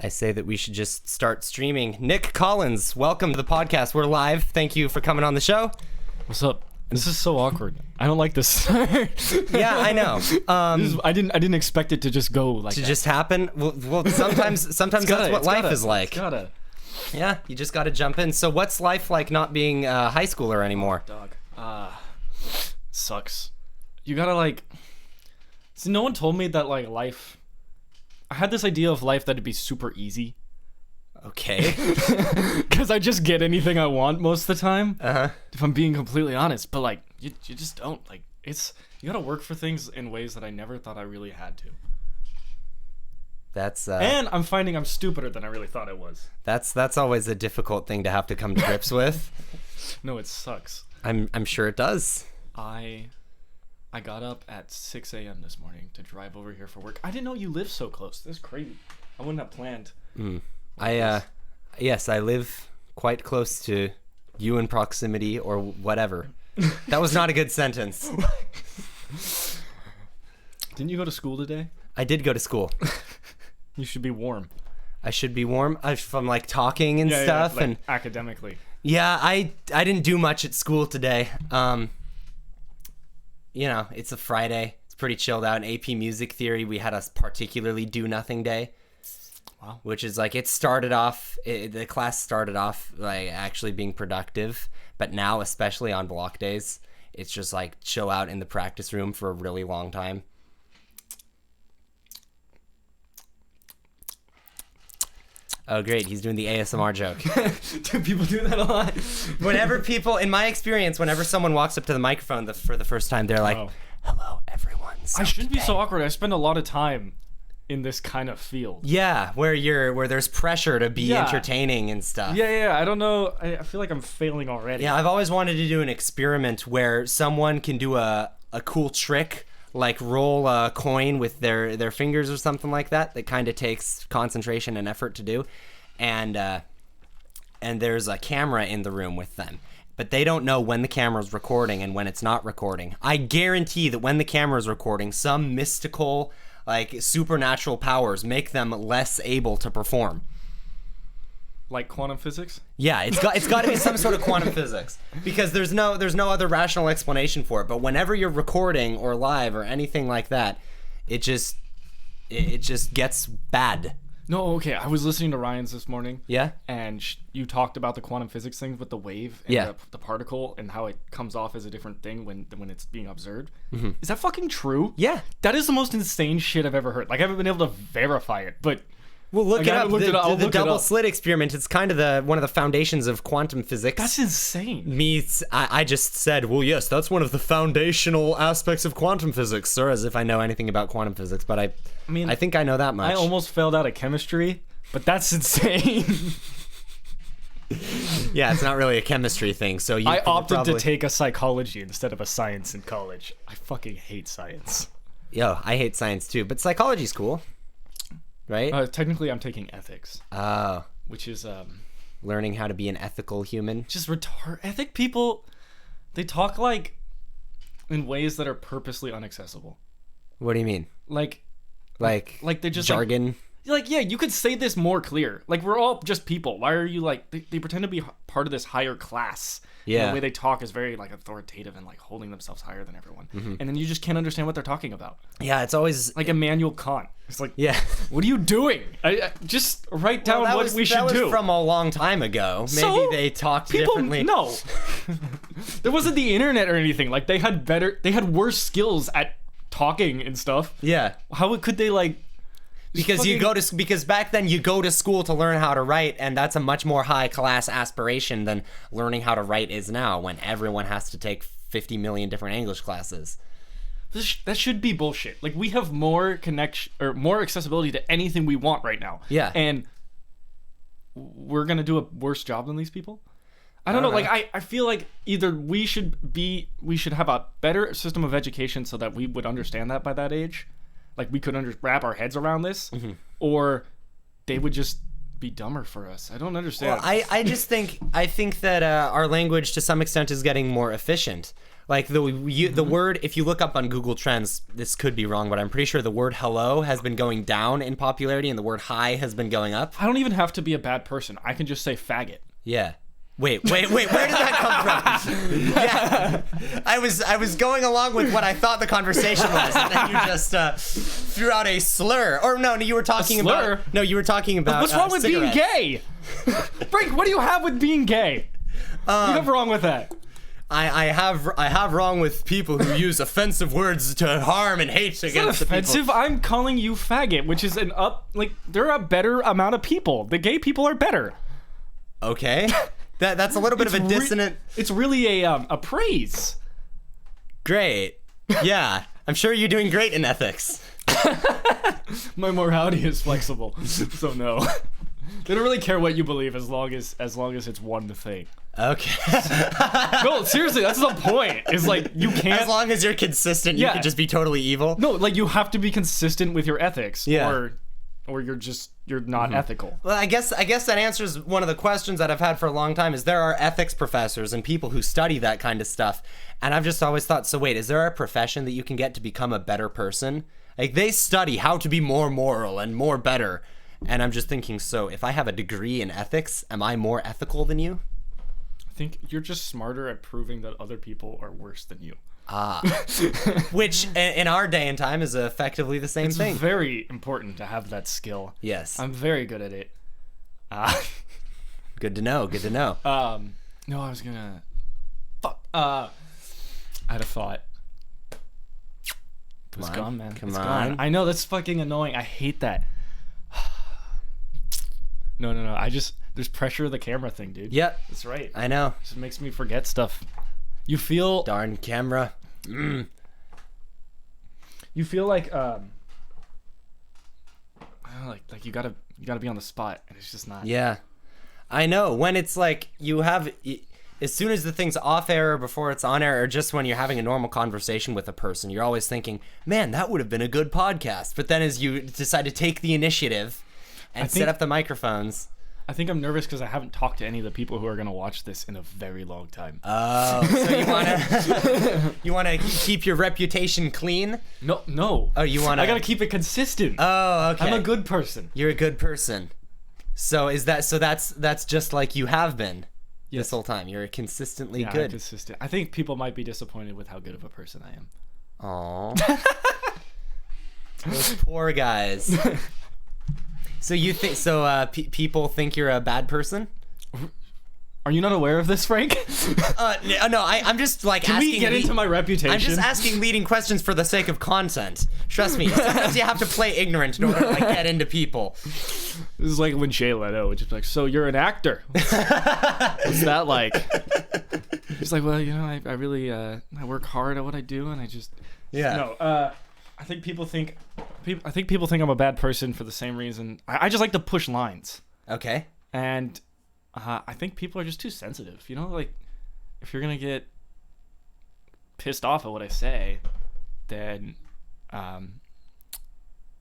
I say that we should just start streaming. Nick Collins, welcome to the podcast. We're live. Thank you for coming on the show. What's up? This is so awkward. I don't like this. Yeah, I know. I didn't expect it to just go like To that. just happen. Well, sometimes that's what life is like. Yeah, you just got to jump in. So, what's life like not being a high schooler anymore? Dog. Sucks. You gotta like. See, no one told me that like life. I had this idea of life that'd be super easy. Okay. Because I just get anything I want most of the time. Uh-huh. If I'm being completely honest, but like you just don't like. You gotta work for things in ways that I never thought I really had to. That's And I'm finding I'm stupider than I really thought I was. that's always a difficult thing to have to come to grips with. No, it sucks. I'm sure it does. I got up at 6 a.m. this morning to drive over here for work. I didn't know you lived so close. That's crazy. I wouldn't have planned. Yes, I live quite close to you in proximity or whatever. That was not a good sentence. Didn't you go to school today? I did go to school. You should be warm. I should be warm from like talking and stuff like, and academically. yeah, I didn't do much at school today. You know, it's a Friday. It's pretty chilled out. In AP Music Theory, we had a particularly do nothing day. Wow. Which is like the class started off like actually being productive, but now especially on block days, it's just like chill out in the practice room for a really long time. Oh, great. He's doing the ASMR joke. Do people do that a lot? Whenever people, in my experience, whenever someone walks up to the microphone for the first time, they're like, hello, everyone. I shouldn't be so awkward. I spend a lot of time in this kind of field. Yeah, where there's pressure to be Yeah. entertaining and stuff. Yeah. I don't know. I feel like I'm failing already. Yeah, I've always wanted to do an experiment where someone can do a cool trick, like roll a coin with their fingers or something like that kind of takes concentration and effort to do. And there's a camera in the room with them. But they don't know when the camera's recording and when it's not recording. I guarantee that when the camera's recording, some mystical, like supernatural powers make them less able to perform. Like quantum physics? Yeah, it's got to be some sort of quantum physics because there's no other rational explanation for it. But whenever you're recording or live or anything like that, it just gets bad. No, okay. I was listening to Ryan's this morning. Yeah. And you talked about the quantum physics thing with the wave and Yeah. the particle and how it comes off as a different thing when it's being observed. Mm-hmm. Is that fucking true? Yeah. That is the most insane shit I've ever heard. Like, I haven't been able to verify it, but... Well, look Like, it I up. haven't looked it up. I'll The look it double up. slit experiment. It's kind of one of the foundations of quantum physics. That's insane. I just said, well, yes, that's one of the foundational aspects of quantum physics, sir, as if I know anything about quantum physics. But I think I know that much. I almost failed out of chemistry, but that's insane. Yeah, it's not really a chemistry thing. So I opted to take a psychology instead of a science in college. I fucking hate science. Yo, I hate science too, but psychology's cool, right? Technically, I'm taking ethics, Oh, which is learning how to be an ethical human. just retard. Ethic people, they talk like in ways that are purposely inaccessible. What do you mean? Like they just jargon? Like, yeah, you could say this more clear. Like, we're all just people. Why are you like they pretend to be part of this higher class? Yeah. And the way they talk is very like authoritative and like holding themselves higher than everyone. And then you just can't understand what they're talking about. Yeah, it's always Like Immanuel Kant. It's like, yeah. what are you doing? I just write down Well, what we should that do. was from a long time ago. Maybe So, they talked People, differently. no. There wasn't the internet or anything. Like, they had worse skills at talking and stuff. Yeah. How could they like? Because because back then you go to school to learn how to write, and that's a much more high class aspiration than learning how to write is now, when everyone has to take 50 million different English classes. That should be bullshit. Like, we have more connection or more accessibility to anything we want right now. Yeah. And we're gonna do a worse job than these people. I don't know. Like, I feel like either we should have a better system of education so that we would understand that by that age, like we could wrap our heads around this, or they would just be dumber for us. I don't understand. Well, I just think that our language to some extent is getting more efficient. Like the word, if you look up on Google Trends, this could be wrong, but I'm pretty sure the word hello has been going down in popularity and the word hi has been going up. I don't even have to be a bad person. I can just say faggot. Yeah. Wait, where did that come from? Yeah. I was going along with what I thought the conversation was, and then you just threw out a slur. Or no, you were talking about... No, you were talking about What's wrong with cigarettes. being gay? Brink, what do you have with being gay? What do you have wrong with that? I have wrong with people who use offensive words to harm and hate against the people. Offensive? I'm calling you faggot, which is they're a better amount of people. The gay people are better. Okay. That's a little bit of a dissonant... It's really a praise. Great. Yeah. I'm sure you're doing great in ethics. My morality is flexible, so no. They don't really care what you believe as long as it's one thing. Okay. No, seriously, that's the point. It's like you can't. As long as you're consistent, you can just be totally evil. No, like you have to be consistent with your ethics. Yeah. Or you're not ethical. Well, I guess that answers one of the questions that I've had for a long time. Is there are ethics professors and people who study that kind of stuff, and I've just always thought, so wait, is there a profession that you can get to become a better person? Like they study how to be more moral and more better, and I'm just thinking, so if I have a degree in ethics, am I more ethical than you? I think you're just smarter at proving that other people are worse than you. Which in our day and time is effectively the same thing. It's very important to have that skill. Yes. I'm very good at it. Good to know. Good to know. No, I was gonna. Fuck. I had a thought. It's gone, man. Come it's on. Gone. I know that's fucking annoying. I hate that. No. There's pressure of the camera thing, dude. Yep. That's right. I know. It just makes me forget stuff. You feel. Darn camera. You feel like I don't know, like you gotta be on the spot, and it's just not. Yeah, I know. When it's like you have, as soon as the thing's off air or before it's on air, or just when you're having a normal conversation with a person, you're always thinking, man, that would have been a good podcast. But then as you decide to take the initiative and set up the microphones. I think I'm nervous because I haven't talked to any of the people who are gonna watch this in a very long time. Oh, so you wanna keep your reputation clean? No. Oh, you wanna? I gotta keep it consistent. Oh, okay. I'm a good person. You're a good person. So that's just like you have been this whole time. You're consistently good. I'm consistent. I think people might be disappointed with how good of a person I am. Aw. Those poor guys. So you think people think you're a bad person? Are you not aware of this, Frank? No. I'm just like Can asking. we get into my reputation? I'm just asking leading questions for the sake of content. Trust me. Sometimes you have to play ignorant in order to like get into people. This is like when Jay Leno would just be like, "So you're an actor? What's that like?" He's like, "Well, I really I work hard at what I do, and I just no." I think people think I'm a bad person for the same reason. I just like to push lines. Okay. And I think people are just too sensitive. Like if you're gonna get pissed off at what I say, then I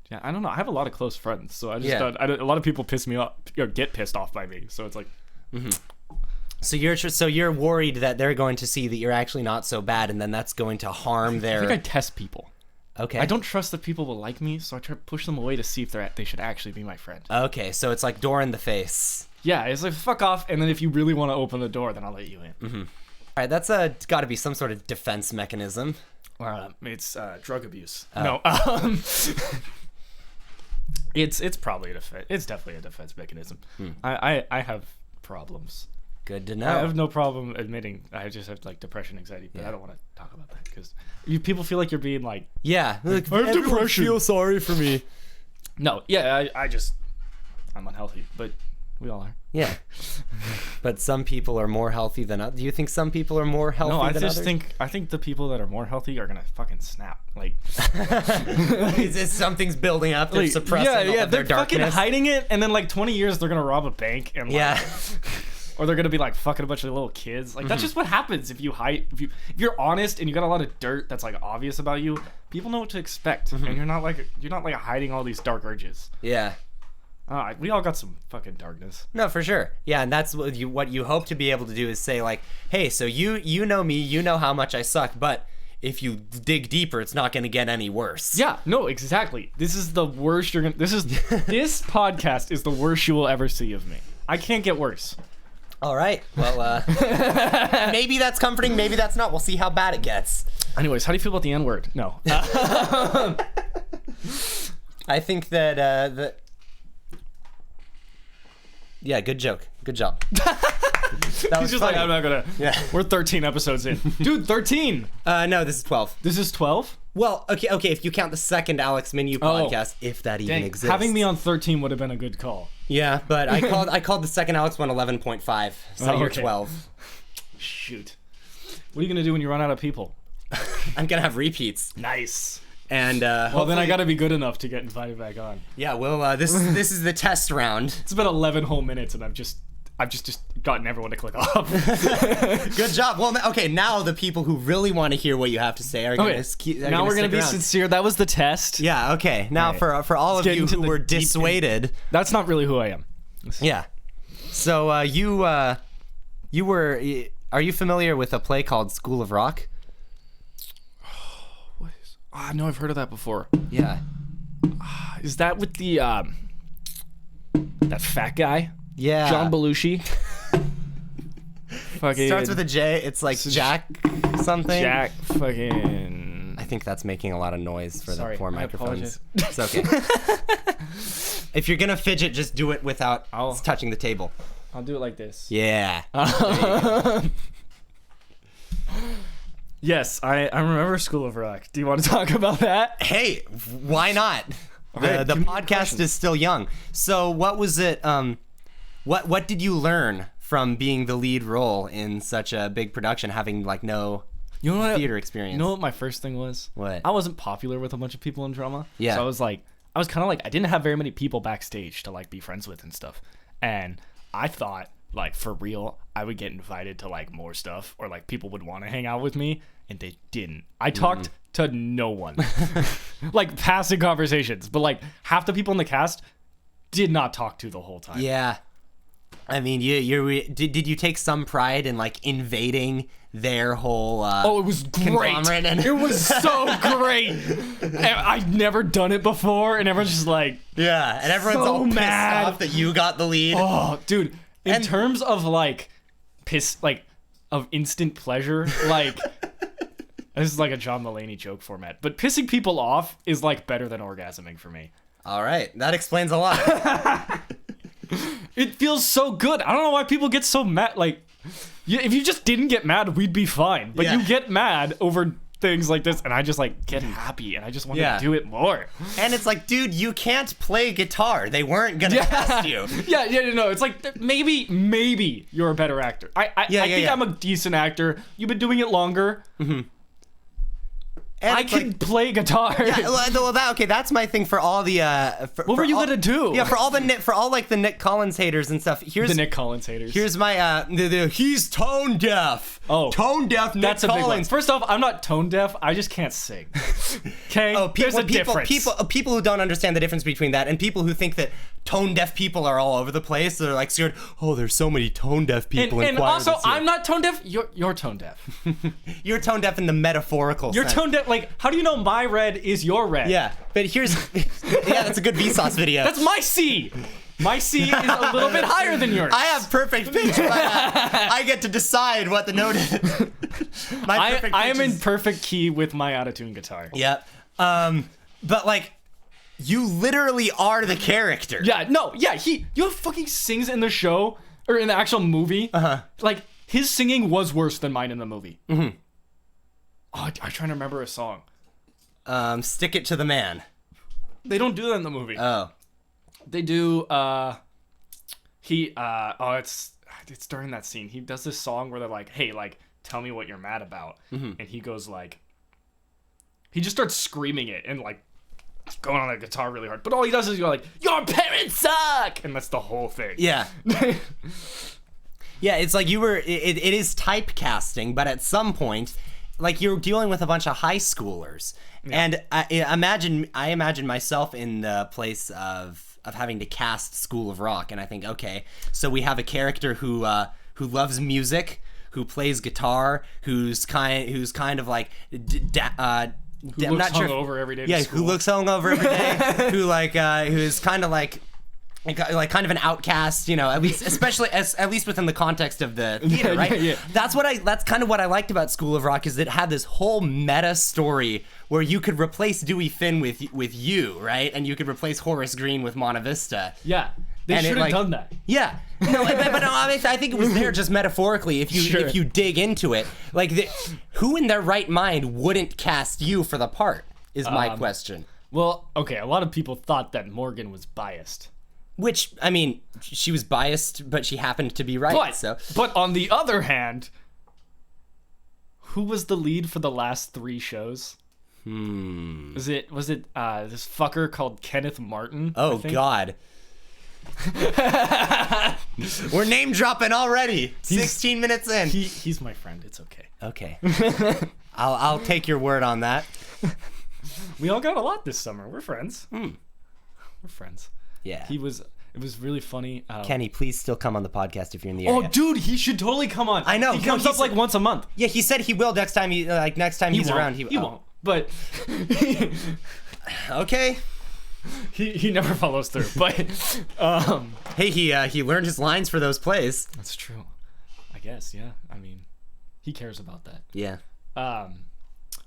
don't know. I have a lot of close friends, so I just a lot of people piss me off or get pissed off by me. So it's like. Mm-hmm. So you're worried that they're going to see that you're actually not so bad, and then that's going to harm their. I think I test people. Okay. I don't trust that people will like me, so I try to push them away to see if they should actually be my friend. Okay, so it's like door in the face. Yeah, it's like fuck off, and then if you really want to open the door, then I'll let you in. Mm-hmm. All right, that's got to be some sort of defense mechanism. It's drug abuse. Oh. No, it's probably a defense. It's definitely a defense mechanism. I have problems. Good to know. I have no problem admitting I just have like depression, anxiety, but I don't want to talk about that because people feel like you're being like, yeah, like, I have depression. Feel sorry for me. No, yeah, I'm unhealthy, but we all are. Yeah, but some people are more healthy than others. Do you think some people are more healthy than others? No, I think the people that are more healthy are gonna fucking snap. Like, something's building up. They're suppressing all of their they're darkness. fucking hiding it, and then like 20 years they're gonna rob a bank and like, or they're gonna be like fucking a bunch of little kids. Like that's just what happens if you hide. If you're honest and you got a lot of dirt that's like obvious about you, people know what to expect, and you're not like hiding all these dark urges. Yeah. We all got some fucking darkness. No, for sure. Yeah, and that's what you hope to be able to do is say like, hey, so you know me, you know how much I suck, but if you dig deeper, it's not going to get any worse. Yeah, no, exactly. This is the worst this podcast is the worst you will ever see of me. I can't get worse. All right. Well, maybe that's comforting, maybe that's not. We'll see how bad it gets. Anyways, how do you feel about the N-word? No. I think that yeah, good joke. Good job. That was He's just funny. like, I'm not gonna. Yeah. We're 13 episodes in. Dude, 13! No, this is 12. This is 12? Well, okay, if you count the second Alex Menu podcast, if that even exists. Having me on 13 would have been a good call. Yeah, but I called the second Alex one 11.5, so you're 12. Shoot. What are you gonna do when you run out of people? I'm gonna have repeats. Nice. And well, then I gotta be good enough to get invited back on. Yeah, well, this is the test round. It's been 11 whole minutes, and I've just gotten everyone to click off. Good job. Well, okay, now the people who really want to hear what you have to say are going to now we're gonna be sincere. That was the test. Yeah. Okay. Now for all of you who were dissuaded, that's not really who I am. Yeah. So you were. Are you familiar with a play called School of Rock? No, I've heard of that before. Yeah. Is that with the that fat guy? Yeah. John Belushi. Fucking starts with a J. It's like Jack something. Jack fucking. I think that's making a lot of noise for the poor microphones. I It's okay. If you're gonna fidget, just do it without touching the table. I'll do it like this. Yeah. Yes, I remember School of Rock. Do you want to talk about that? Hey, why not? The podcast is still young. So what was it? What did you learn from being the lead role in such a big production, having like no theater experience? You know what my first thing was? What? I wasn't popular with a bunch of people in drama. Yeah. So I was kind of like, I didn't have very many people backstage to like be friends with and stuff. And I thought, like, for real, I would get invited to like more stuff, or like people would want to hang out with me, and they didn't. I talked to no one. Like passing conversations, but like half the people in the cast did not talk to the whole time. Yeah. I mean, did you take some pride in like invading their whole it was great. It was so great. I'd never done it before, and everyone's just like, yeah, and everyone's so all pissed mad off that you got the lead. Oh, dude. In terms of like of instant pleasure, like this is like a John Mulaney joke format, but pissing people off is like better than orgasming for me. All right, that explains a lot. It feels so good. I don't know why people get so mad. Like, if you just didn't get mad, we'd be fine. But you get mad over things like this, and I just like get happy, and I just want to do it more. And it's like, dude, you can't play guitar. They weren't gonna test you. No. It's like maybe you're a better actor. I think I'm a decent actor. You've been doing it longer. Mm-hmm. And I can play guitar. Yeah, well, that's my thing for all the. What were you gonna do? Yeah, for all like the Nick Collins haters and stuff. Here's the Nick Collins haters. Here's my he's tone deaf. Oh, tone deaf. Nick Collins. A big one. First off, I'm not tone deaf. I just can't sing. Okay. There's a difference. People who don't understand the difference between that, and people who think that tone deaf people are all over the place. They're like scared. Oh, there's so many tone deaf people. And also, I'm not tone deaf. You're tone deaf. You're tone deaf in the metaphorical sense. You're tone deaf. Like, how do you know my red is your red? Yeah, but here's that's a good Vsauce video. That's my C. My C is a little bit higher than yours. I have perfect pitch, but I get to decide what the note is. I am in perfect key with my autotune guitar. Yep. But like, you literally are the character. You fucking sings in the show or in the actual movie. Like, his singing was worse than mine in the movie. Mm-hmm. Oh, I'm trying to remember a song. Stick It to the Man. They don't do that in the movie. Oh. They do, it's during that scene. He does this song where they're like, hey, like, tell me what you're mad about. Mm-hmm. And he goes like, he just starts screaming it and like going on the guitar really hard. But all he does is go like, your parents suck! And that's the whole thing. Yeah. Yeah, it's like it is typecasting, but at some point, like, you're dealing with a bunch of high schoolers. Yeah. And I imagine myself in the place of having to cast School of Rock, and I think, okay, so we have a character who loves music, who plays guitar, who's kind of like who looks hungover every day. Yeah, who looks hungover every day. Who's kind of like kind of an outcast, at least, especially at least within the context of the theater, right? Yeah. That's kind of what I liked about School of Rock, is it had this whole meta story where you could replace Dewey Finn with you, right? And you could replace Horace Green with Monta Vista. Yeah. They should have done that. Yeah, but no, I think it was there just metaphorically. If you dig into it, who in their right mind wouldn't cast you for the part? Is my question. Well, okay, a lot of people thought that Morgan was biased. Which, I mean, she was biased, but she happened to be right. But on the other hand, who was the lead for the last 3 shows? Was it this fucker called Kenneth Martin? Oh God. We're name dropping already. 16 minutes in. He's my friend. It's okay. Okay. I'll take your word on that. We all got a lot this summer. We're friends. We're friends. Yeah. It was really funny. Kenny, please still come on the podcast if you're in the area. Oh, dude, he should totally come on. I know. He comes up once a month. Yeah, he said he will next time he's around. He won't. But okay. He never follows through, but hey, he learned his lines for those plays. That's true. I guess, yeah. I mean, he cares about that. Yeah.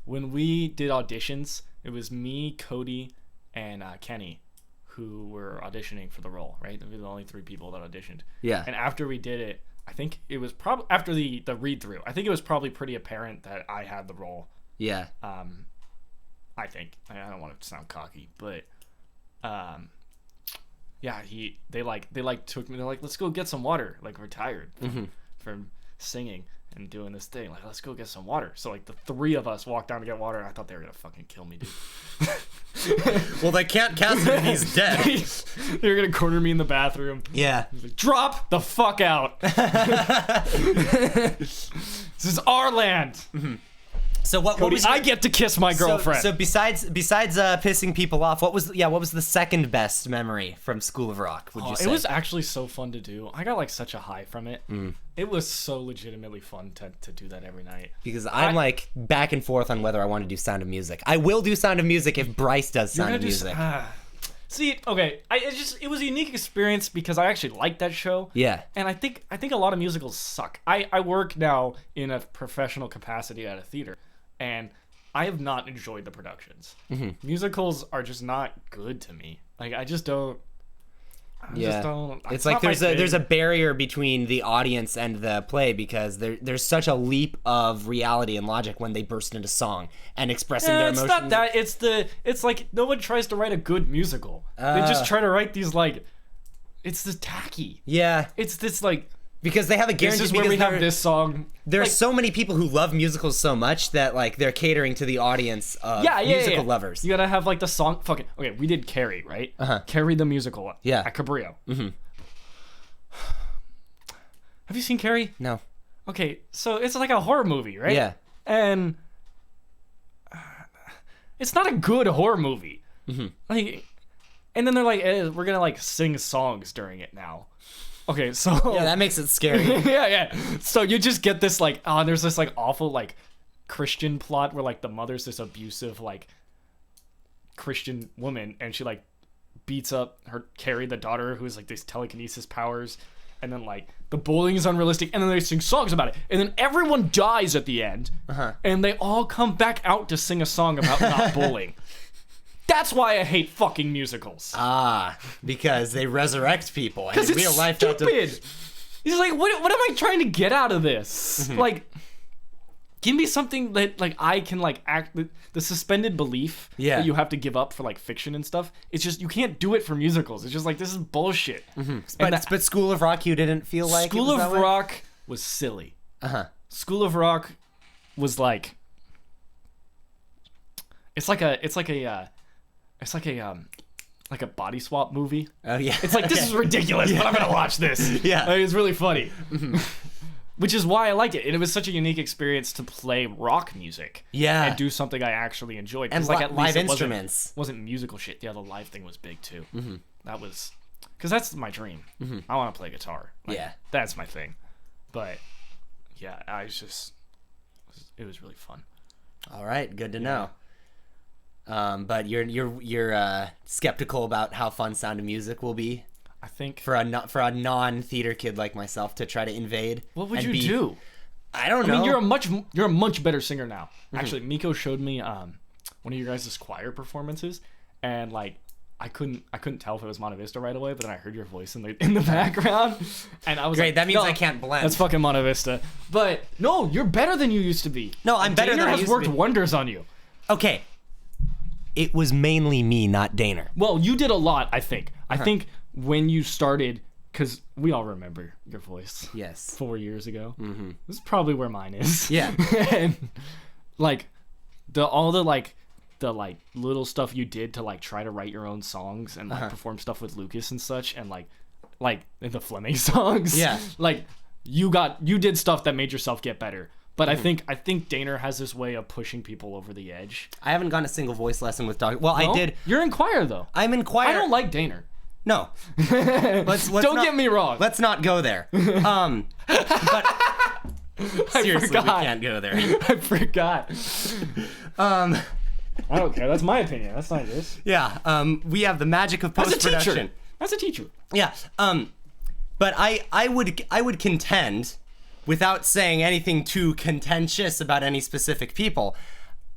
When we did auditions, it was me, Cody, and Kenny who were auditioning for the role, right? We were the only 3 people that auditioned. Yeah. And after we did it, I think it was probably after the read through. I think it was probably pretty apparent that I had the role. Yeah. I think. I don't want to sound cocky, but yeah, they took me, they're like, let's go get some water, like we're tired from singing and doing this thing, like let's go get some water. So the 3 of us walked down to get water, and I thought they were gonna fucking kill me, dude. Well, they can't cast him if he's dead. They're gonna corner me in the bathroom. Yeah. Like, drop the fuck out. This is our land. So what Cody, was I get to kiss my girlfriend. So besides pissing people off, what was the second best memory from School of Rock? Would you say? It was actually so fun to do. I got such a high from it. It was so legitimately fun to do that every night. Because I'm back and forth on whether I want to do Sound of Music. I will do Sound of Music if Bryce does Sound of Music. See, okay, it was a unique experience because I actually liked that show. Yeah. And I think a lot of musicals suck. I work now in a professional capacity at a theater, and I have not enjoyed the productions. Musicals are just not good to me. I just don't. It's like there's a barrier between the audience and the play, because there's such a leap of reality and logic when they burst into song and expressing their emotions. It's not that. It's like no one tries to write a good musical. They just try to write these it's this tacky. Yeah. It's this because they have a guarantee. This is where we have this song. There's so many people who love musicals so much that they're catering to the audience of musical lovers. You gotta have the song. Fucking okay. We did Carrie, right? Carrie the musical. Yeah. At Cabrillo. Have you seen Carrie? No. Okay, so it's like a horror movie, right? Yeah. And it's not a good horror movie. And then they're like, we're gonna sing songs during it now. Okay, so yeah, that makes it scary. yeah. So you just get this there's this awful Christian plot where the mother's this abusive Christian woman, and she beats up her Carrie, the daughter, who has these telekinesis powers, and then the bowling is unrealistic, and then they sing songs about it, and then everyone dies at the end, and they all come back out to sing a song about not bowling. That's why I hate fucking musicals. Because they resurrect people. Because it's real life stupid. He's like, what am I trying to get out of this? Give me something that I can act. The suspended belief that you have to give up for fiction and stuff. It's just you can't do it for musicals. It's just this is bullshit. But School of Rock, you didn't feel like School of Rock was silly. School of Rock was it's like a body swap movie. Oh yeah. It's this is ridiculous, but I'm gonna watch this. Yeah. It's really funny. which is why I liked it. And it was such a unique experience to play rock music. Yeah. And do something I actually enjoyed. And like, at live least it instruments. wasn't musical shit. Yeah, the live thing was big too. Mm-hmm. That was, because that's my dream. Mm-hmm. I want to play guitar. Like, yeah. That's my thing. But yeah, it was really fun. All right, good to know. But you're skeptical about how fun Sound of Music will be. I think for a non-theater kid like myself to try to invade. What would you do? I don't know. I mean, you're a much better singer now. Mm-hmm. Actually, Miko showed me one of your guys' choir performances, and like I couldn't tell if it was Monte Vista right away, but then I heard your voice in the background, and I was great. Like, that means I can't blend. That's fucking Monte Vista. But no, you're better than you used to be. No, I'm better than I used to be. has worked wonders on you. Okay. It was mainly me, not Daner. Well, you did a lot, I think. I think when you started, because we all remember your voice. Yes. 4 years ago. Mm-hmm. This is probably where mine is. Yeah. And like all the little stuff you did to like try to write your own songs and like perform stuff with Lucas and such, and like the Fleming songs. Yeah. Like you did stuff that made yourself get better. But I think Daner has this way of pushing people over the edge. I haven't gone a single voice lesson with Dog. Well, no? I did. You're in choir though. I'm in choir. I don't like Daner. No. Let's don't get me wrong. Let's not go there. But seriously, we can't go there. I forgot. I don't care. That's my opinion. That's not yours. Yeah. We have the magic of post-production. As a teacher. Yeah. But I would contend, without saying anything too contentious about any specific people,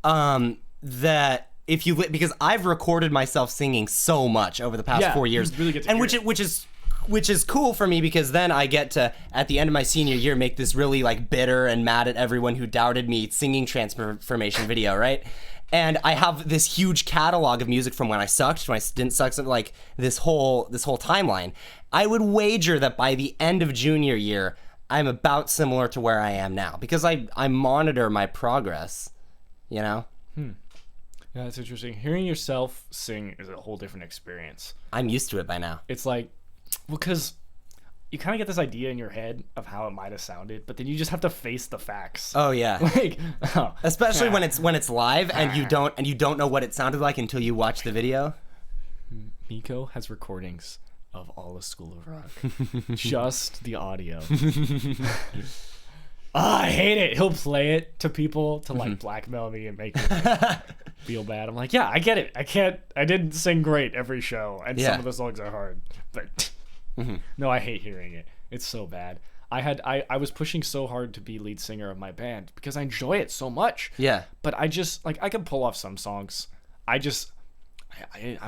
that if you because I've recorded myself singing so much over the past 4 years, really get to and hear which is cool for me, because then I get to, at the end of my senior year, make this really like bitter and mad at everyone who doubted me singing transformation video, right? And I have this huge catalog of music from when I sucked, when I didn't suck, something like this whole timeline. I would wager that by the end of junior year, I'm about similar to where I am now, because I monitor my progress, you know? Yeah, that's interesting. Hearing yourself sing is a whole different experience. I'm used to it by now. It's like, well, because you kind of get this idea in your head of how it might have sounded, but then you just have to face the facts. Oh yeah. Like, especially when it's live and you don't know what it sounded like until you watch the video. Miko has recordings of all of School of Rock. Just the audio. I hate it. He'll play it to people to like blackmail me and make me feel bad. I'm like, yeah, I get it. I didn't sing great every show, and some of the songs are hard. But no, I hate hearing it. It's so bad. I was pushing so hard to be lead singer of my band because I enjoy it so much. Yeah. But I just I can pull off some songs. I'm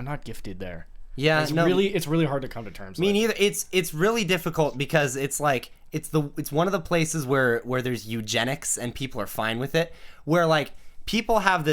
not gifted there. Yeah, it's really hard to come to terms with. Me neither. It's really difficult because it's like it's one of the places where there's eugenics and people are fine with it. Where like people have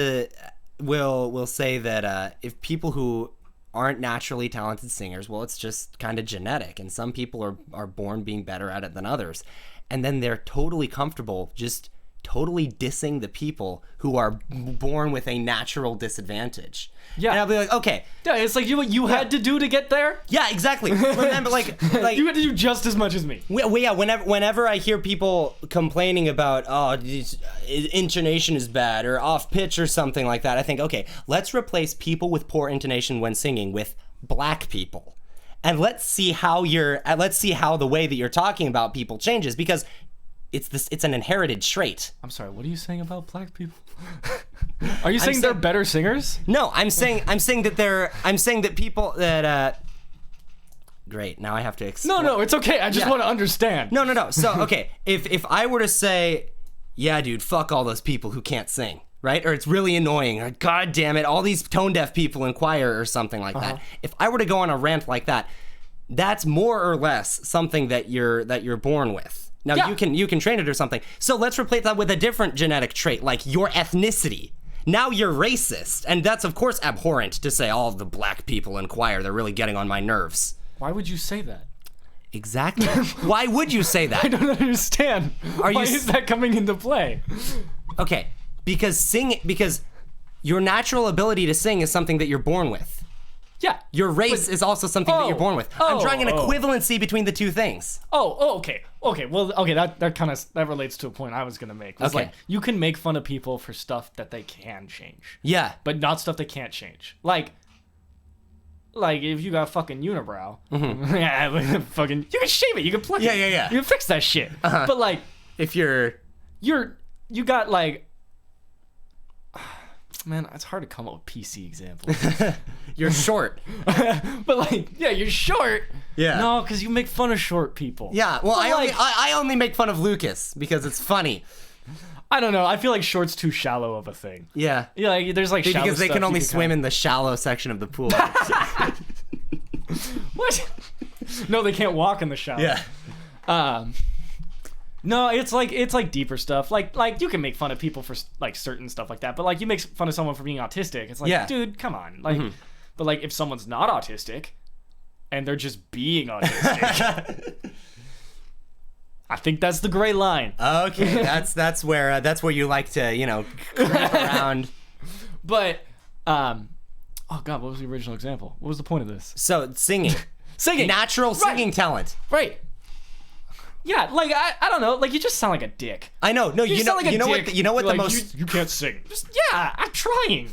will say that if people who aren't naturally talented singers, well, it's just kind of genetic, and some people are born being better at it than others, and then they're totally comfortable just totally dissing the people who are born with a natural disadvantage. Yeah. And I'll be like, okay. Yeah, it's like you had to do to get there. Yeah, exactly. Remember, like you had to do just as much as me. Yeah, whenever I hear people complaining about, intonation is bad or off pitch or something like that, I think, okay, let's replace people with poor intonation when singing with black people. And let's see how the way that you're talking about people changes, because it's an inherited trait. I'm sorry, what are you saying about black people? Are you saying they're better singers? No, I'm saying that people that great, now I have to explain. No, it's okay. I just want to understand. No. So, okay, if I were to say, yeah, dude, fuck all those people who can't sing, right? Or it's really annoying, or god damn it, all these tone deaf people in choir or something like that. If I were to go on a rant like that, that's more or less something that you're born with. Now you can train it or something. So let's replace that with a different genetic trait, like your ethnicity. Now you're racist, and that's of course abhorrent to say all of the black people in choir, they're really getting on my nerves. Why would you say that? Exactly. Why would you say that? I don't understand. Why is that coming into play? Okay, because your natural ability to sing is something that you're born with. Yeah. Your race is also something that you're born with. I'm drawing an equivalency between the two things. Okay. Well, okay, that kind of that relates to a point I was gonna make. Okay. Like, you can make fun of people for stuff that they can change. Yeah. But not stuff they can't change. Like if you got fucking unibrow, yeah, fucking, you can shave it, you can pluck it. Yeah. You can fix that shit. But like, if you got like, man, it's hard to come up with PC examples. You're short. But like, yeah, you're short. Yeah. No, because you make fun of short people. Yeah. Well, I only make fun of Lucas because it's funny. I don't know. I feel like short's too shallow of a thing. Yeah. Yeah, like, there's like shallow because they stuff can only you swim in the shallow section of the pool. What? No, they can't walk in the shallow. Yeah. No, it's like deeper stuff. Like you can make fun of people for like certain stuff like that, but like you make fun of someone for being autistic. It's like, dude, come on. Like, but like if someone's not autistic and they're just being autistic, I think that's the gray line. Okay, that's where you like to crank around. But oh god, what was the original example? What was the point of this? So singing, natural singing talent. Right. Yeah, like I don't know, like you just sound like a dick. I know. No, you know what the most you can't sing. Just, yeah, I'm trying.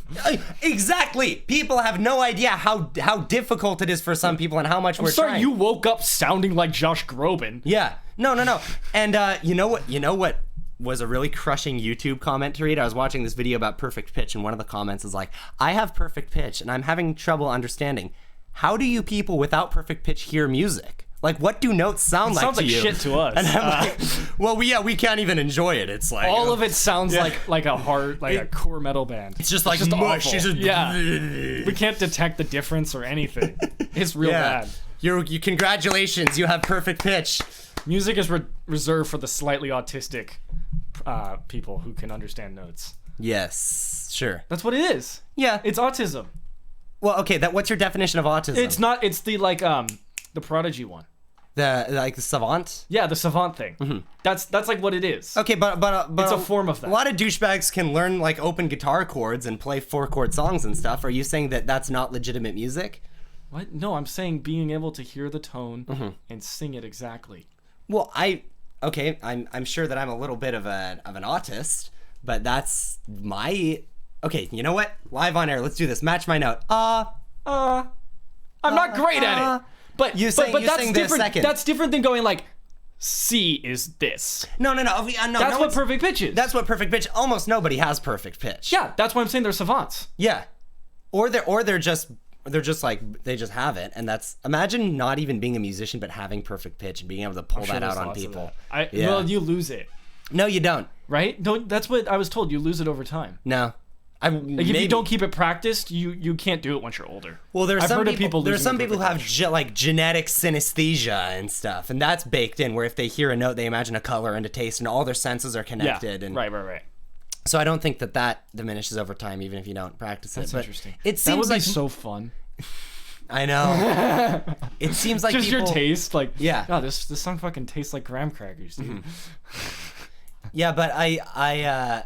Exactly. People have no idea how difficult it is for some people and how much we're trying. You woke up sounding like Josh Groban. Yeah. No. And you know what was a really crushing YouTube comment to read? I was watching this video about perfect pitch, and one of the comments is like, "I have perfect pitch and I'm having trouble understanding. How do you people without perfect pitch hear music? Like, what do notes sound like to you?" Sounds like shit to us. And I'm like, well, we can't even enjoy it. It's like all of it sounds like a hard, like a core metal band. It's just like mush. It's just, we can't detect the difference or anything. It's real bad. You congratulations, you have perfect pitch. Music is reserved for the slightly autistic people who can understand notes. Yes, sure. That's what it is. Yeah, it's autism. Well, okay. What's your definition of autism? It's not. It's the the prodigy one. The savant? Yeah, the savant thing. Mm-hmm. That's like what it is. Okay, but it's a form of that. A lot of douchebags can learn like open guitar chords and play 4-chord songs and stuff. Are you saying that that's not legitimate music? What? No, I'm saying being able to hear the tone and sing it exactly. Well, I'm sure that I'm a little bit of an autist, but that's my. Okay, you know what? Live on air, let's do this. Match my note. I'm not great at it. But that's different. That's different than going like, C is this. No. That's what perfect pitch is. That's what perfect pitch. Almost nobody has perfect pitch. Yeah, that's why I'm saying they're savants. Yeah, or they're just like they just have it, and that's, imagine not even being a musician but having perfect pitch and being able to pull that out on people. Well, you lose it. No, you don't. Right? No, that's what I was told. You lose it over time. No. If you don't keep it practiced, you can't do it once you're older. Well, there's some people who have like genetic synesthesia and stuff, and that's baked in, where if they hear a note, they imagine a color and a taste, and all their senses are connected. Yeah, and right. So I don't think that diminishes over time, even if you don't practice it. That's interesting. It seems that would like be so fun. I know. It seems like just your taste, like, yeah. God, this song fucking tastes like graham crackers, dude. Mm-hmm. Yeah, but I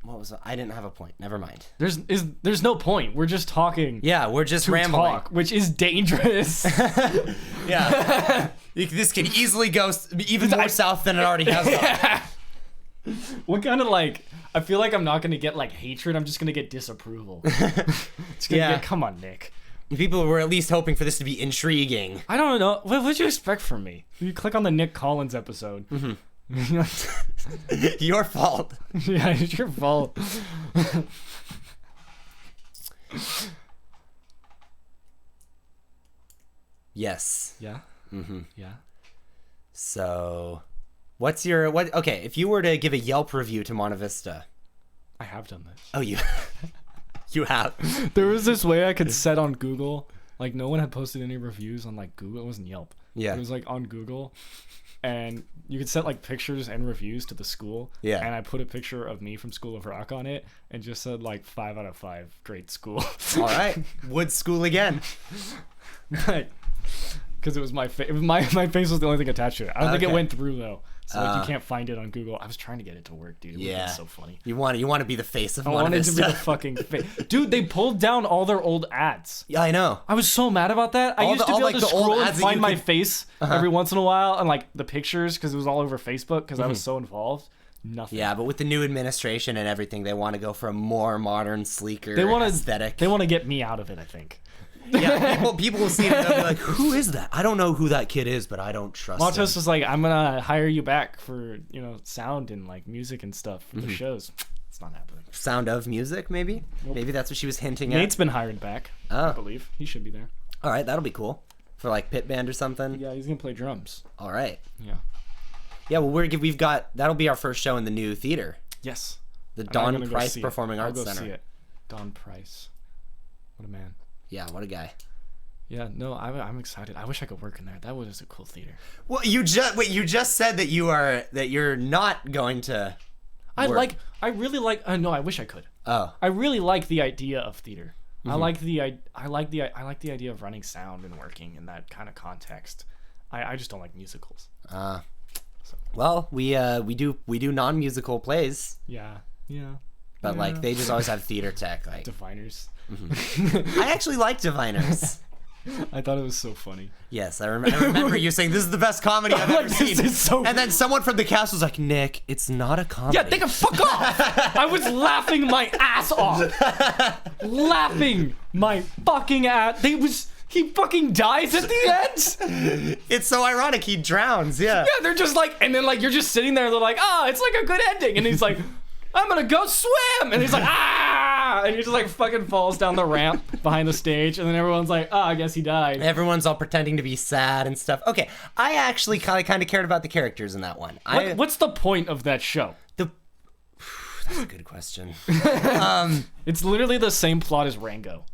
what was it? I didn't have a point. Never mind. There's no point. We're just talking. Yeah, we're just rambling, which is dangerous. Yeah, this can easily go even more south than it already has gone. What kind of like? I feel like I'm not gonna get like hatred. I'm just gonna get disapproval. It's gonna get, come on, Nick. People were at least hoping for this to be intriguing. I don't know. What would you expect from me? You click on the Nick Collins episode. Mm-hmm. Your fault. Yeah, it's your fault. Yes. Yeah. Mm-hmm. Yeah. So, what's your what? Okay, if you were to give a Yelp review to Monta Vista, I have done this. Oh, you have. There was this way I could set on Google. Like, no one had posted any reviews on like Google. It wasn't Yelp. Yeah. It was like on Google. And you could set like pictures and reviews to the school. Yeah. And I put a picture of me from School of Rock on it and just said like 5 out of 5, great school. All right. Wood school again. Because because it was my face. My face was the only thing attached to it. I don't think it Okay. went through though, so like you can't find it on Google. I was trying to get it to work, dude. It would've been so funny. You want to be the face of I one of wanted his to be the stuff. fucking face. Dude, they pulled down all their old ads. Yeah, I know. I was so mad about that. I All used the- to all, be able like, to the old scroll and ads that find you my could- face every once in a while, and like the pictures because it was all over Facebook because I was so involved. Nothing. Yeah, but with the new administration and everything, they want to go for a more modern, sleeker They want aesthetic. They want to get me out of it. I think. Yeah, people will see it and they'll be like, "Who is that? I don't know who that kid is, but I don't trust him." Montos was like, "I'm gonna hire you back for sound and like music and stuff for the shows." It's not happening. Sound of Music, maybe. Maybe that's what she was hinting at. Nate's been hired back. Oh. I believe he should be there. All right, that'll be cool for like pit band or something. Yeah, he's gonna play drums. All right. Yeah. Yeah, well, we've got that'll be our first show in the new theater, Yes. the And I'm Don gonna go Price see it. Performing I'll Arts go Center. see it. Don Price. What a man. Yeah, what a guy. Yeah, no, I'm excited. I wish I could work in there. That was a cool theater. Well, you just said that you're not going to. I work. really like. No, I wish I could. Oh, I really like the idea of theater. Mm-hmm. I like the idea of running sound and working in that kind of context. I just don't like musicals. well, we do non-musical plays, Yeah. but like they just always have theater tech. Like Diviners. I actually like Diviners. I thought it was so funny. Yes, I remember you saying this is the best comedy I've ever This seen. is so- And then someone from the cast was like, "Nick, it's not a comedy." Yeah, they can fuck off. I was laughing my ass off. Laughing my fucking ass. He fucking dies at the end. It's so ironic. He drowns. Yeah. Yeah, they're just like, and then like you're just sitting there. They're like, oh, it's like a good ending, and he's like, I'm gonna go swim, and he's like, ah, and he just like fucking falls down the ramp behind the stage, and then everyone's like, oh, I guess he died. Everyone's all pretending to be sad and stuff. Okay, I actually kind of cared about the characters in that one. What's the point of that show? That's a good question. It's literally the same plot as Rango.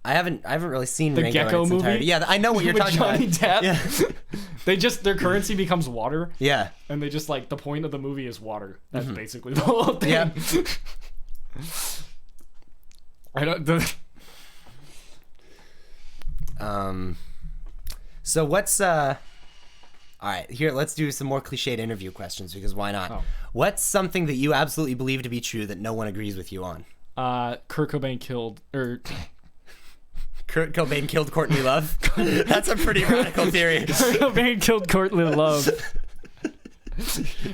I haven't really seen Rango Gecko in its movie? entirety. Yeah, I know what you're With talking Johnny about. Depp. Yeah. Their currency becomes water. Yeah. And they just like the point of the movie is water. That's basically the whole thing. Yeah. I don't. So what's all right, here let's do some more cliched interview questions because why not? Oh. What's something that you absolutely believe to be true that no one agrees with you on? Kurt Cobain killed Kurt Cobain killed Courtney Love. That's a pretty radical theory. Kurt Cobain killed Courtney Love.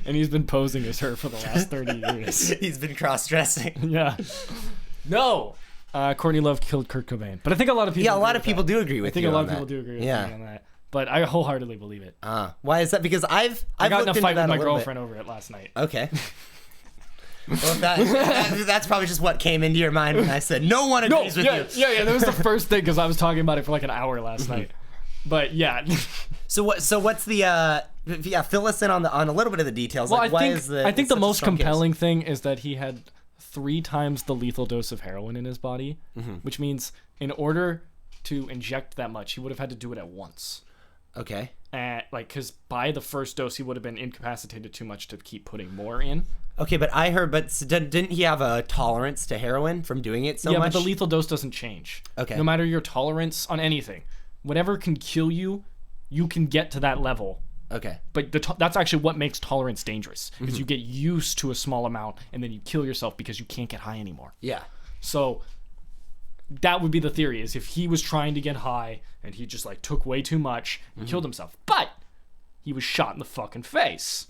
And he's been posing as her for the last 30 years. He's been cross-dressing. Yeah. No. Courtney Love killed Kurt Cobain. But I think a lot of people Yeah, a lot agree of with people that. do agree with I think you a lot on of people that. do agree with Yeah. me on that. But I wholeheartedly believe it. Why is that? Because I've I got in looked a into fight that with my a little girlfriend over it last night. bit. Okay. Well, that's probably just what came into your mind when I said no one agrees with you. Yeah. That was the first thing because I was talking about it for like an hour last night. But yeah. So what's the fill us in on a little bit of the details. Well, like, I think the such a most strong case? compelling thing is that he had 3 times the lethal dose of heroin in his body, which means in order to inject that much, he would have had to do it at once. Okay. Because by the first dose, he would have been incapacitated too much to keep putting more in. Okay, but I heard, didn't he have a tolerance to heroin from doing it so much? Yeah, but the lethal dose doesn't change. Okay. No matter your tolerance on anything, whatever can kill you, you can get to that level. Okay. But that's actually what makes tolerance dangerous, because you get used to a small amount and then you kill yourself because you can't get high anymore. Yeah. So that would be the theory, is if he was trying to get high and he just like took way too much and killed himself. But he was shot in the fucking face.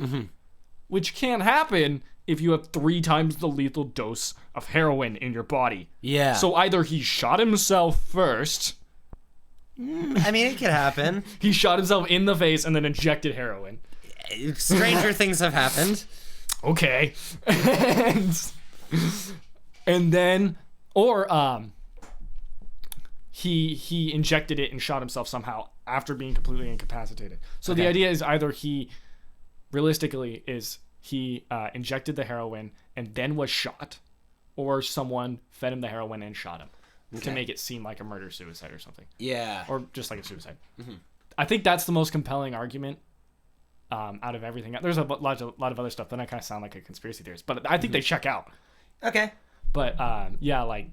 Which can happen if you have 3 times the lethal dose of heroin in your body. Yeah. So either he shot himself first, I mean, it could happen. he shot himself in the face and then injected heroin. Stranger things have happened. Okay. and then, or he injected it and shot himself somehow after being completely incapacitated. So the Okay. idea is either he injected the heroin and then was shot, or someone fed him the heroin and shot him to make it seem like a murder-suicide or something. Yeah. Or just like a suicide. I think that's the most compelling argument out of everything. There's a lot of other stuff, then I kind of sound like a conspiracy theorist, but I think they check out. Okay. But yeah, like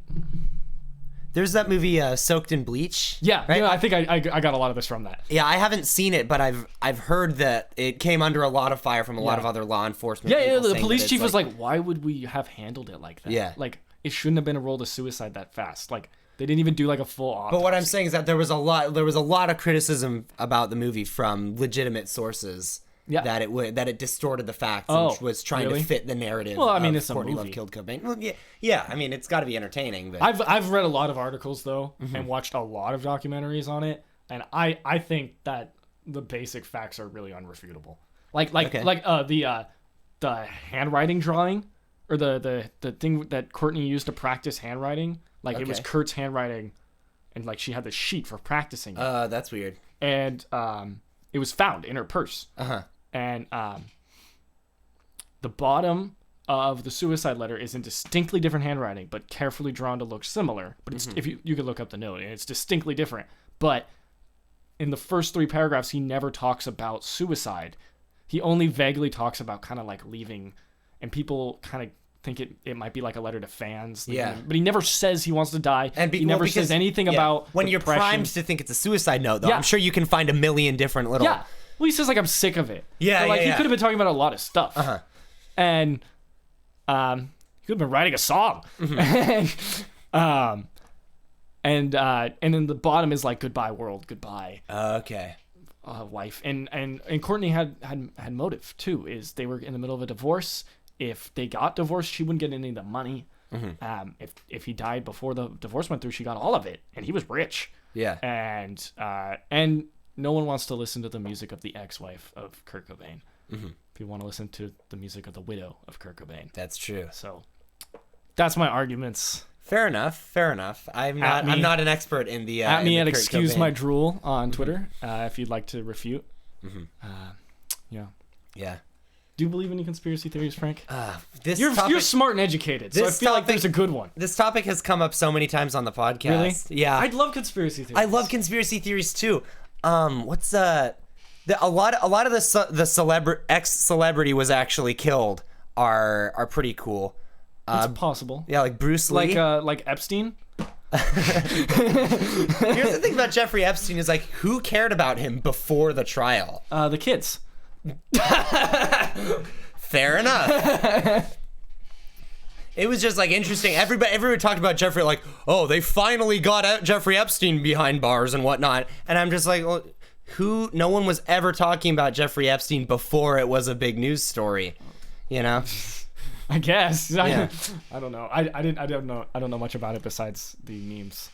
There's that movie Soaked in Bleach. Yeah, right? I think I got a lot of this from that. Yeah, I haven't seen it, but I've heard that it came under a lot of fire from a lot of other law enforcement. Yeah, the police chief was like, why would we have handled it like that? Yeah. Like, it shouldn't have been a roll to suicide that fast. Like, they didn't even do like a full autopsy. But what I'm saying is that there was a lot of criticism about the movie from legitimate sources. Yeah. That it distorted the facts and was trying to fit the narrative. Well, I mean, it's a Courtney movie. Love killed Cobain. Well, yeah. I mean, it's got to be entertaining. But I've read a lot of articles though, and watched a lot of documentaries on it, and I think that the basic facts are really unrefutable. Like the handwriting drawing, or the thing that Courtney used to practice handwriting. Like it was Kurt's handwriting, and like she had the sheet for practicing it. That's weird. And it was found in her purse. And the bottom of the suicide letter is in distinctly different handwriting, but carefully drawn to look similar. But it's, if you could look up the note, and it's distinctly different. But in the first 3 paragraphs, he never talks about suicide. He only vaguely talks about kind of like leaving, and people kind of think it might be like a letter to fans. But he never says he wants to die. And he never says anything about when you're primed to think it's a suicide note, though. I'm sure you can find a million different little. Yeah. Well, he says like I'm sick of it. Yeah, but, like he could have been talking about a lot of stuff. And he could have been writing a song. And then the bottom is like goodbye world, goodbye. Wife. And Courtney had motive too. Is they were in the middle of a divorce. If they got divorced, she wouldn't get any of the money. If he died before the divorce went through, she got all of it, and he was rich. Yeah. And no one wants to listen to the music of the ex-wife of Kurt Cobain. People want to listen to the music of the widow of Kurt Cobain. That's true. So that's my arguments. Fair enough. I'm not an expert in the. At me at Kurt Excuse Cobain. My Drool on Twitter, if you'd like to refute. Yeah. Do you believe in any conspiracy theories, Frank? You're smart and educated, so I feel like there's a good one. This topic has come up so many times on the podcast. Really? Yeah. I'd love conspiracy theories. I love conspiracy theories too. What's a lot of the ex-celebrity was actually killed are pretty cool. It's possible. Yeah, like Bruce Lee. Like Epstein. Here's the thing about Jeffrey Epstein is like, who cared about him before the trial? The kids. Fair enough. It was just like interesting. Everybody talked about Jeffrey like, oh, they finally got out Jeffrey Epstein behind bars and whatnot. And I'm just like, well, no one was ever talking about Jeffrey Epstein before it was a big news story, you know? I guess. Yeah. I don't know. I don't know much about it besides the memes.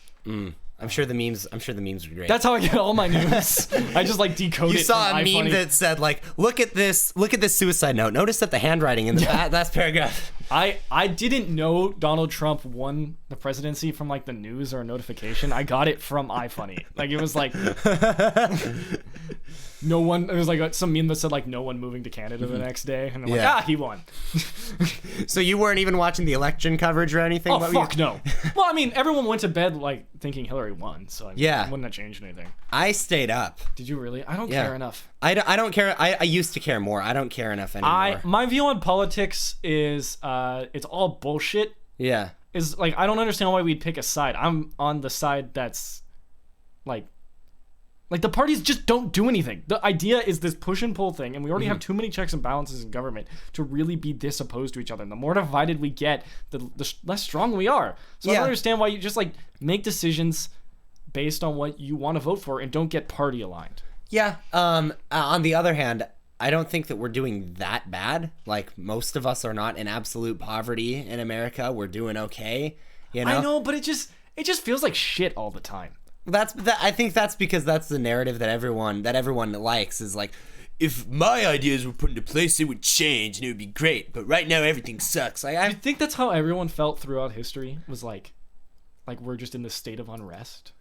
I'm sure the memes were great. That's how I get all my news. I just like decode it. You saw a meme that said like, look at this suicide note. Notice that the handwriting in the last paragraph. I didn't know Donald Trump won the presidency from like the news or a notification. I got it from iFunny. Like it was like no one. It was like some meme that said like no one moving to Canada the next day, and I'm like, he won. So you weren't even watching the election coverage or anything? Oh fuck no. Well, I mean, everyone went to bed like thinking Hillary won, so I mean, wouldn't have changed anything. I stayed up. Did you really? I don't care enough. I don't care. I used to care more. I don't care enough anymore. My view on politics is it's all bullshit. Yeah. Is like I don't understand why we'd pick a side. I'm on the side that's like the parties just don't do anything. The idea is this push and pull thing, and we already have too many checks and balances in government to really be this opposed to each other. And the more divided we get, the less strong we are. So I don't understand why you just like make decisions based on what you want to vote for and don't get party aligned. Yeah. On the other hand, I don't think that we're doing that bad. Like most of us are not in absolute poverty in America. We're doing okay. You know? I know, but it just feels like shit all the time. I think that's because that's the narrative that everyone likes is like, if my ideas were put into place, it would change and it would be great. But right now, everything sucks. Like, I think that's how everyone felt throughout history. Was like we're just in this state of unrest.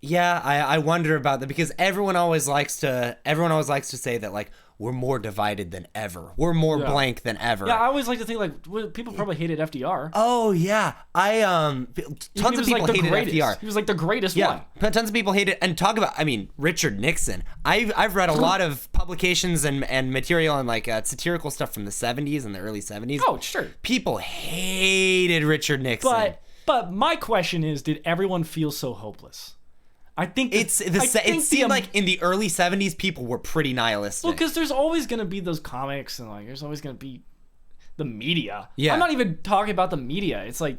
Yeah, I wonder about that because everyone always likes to say that like we're more divided than ever. We're more blank than ever. Yeah, I always like to think like people probably hated FDR. Oh yeah, tons of people hated FDR. He was like the greatest one. Tons of people hated and talk about. I mean, Richard Nixon. I've read a lot of publications and material and like satirical stuff from the 70s and the early 70s. Oh sure. People hated Richard Nixon. But But my question is, did everyone feel so hopeless? I think it seemed like in the early 70s people were pretty nihilistic. Well, because there's always going to be those comics and like there's always going to be the media. Yeah. I'm not even talking about the media. It's like,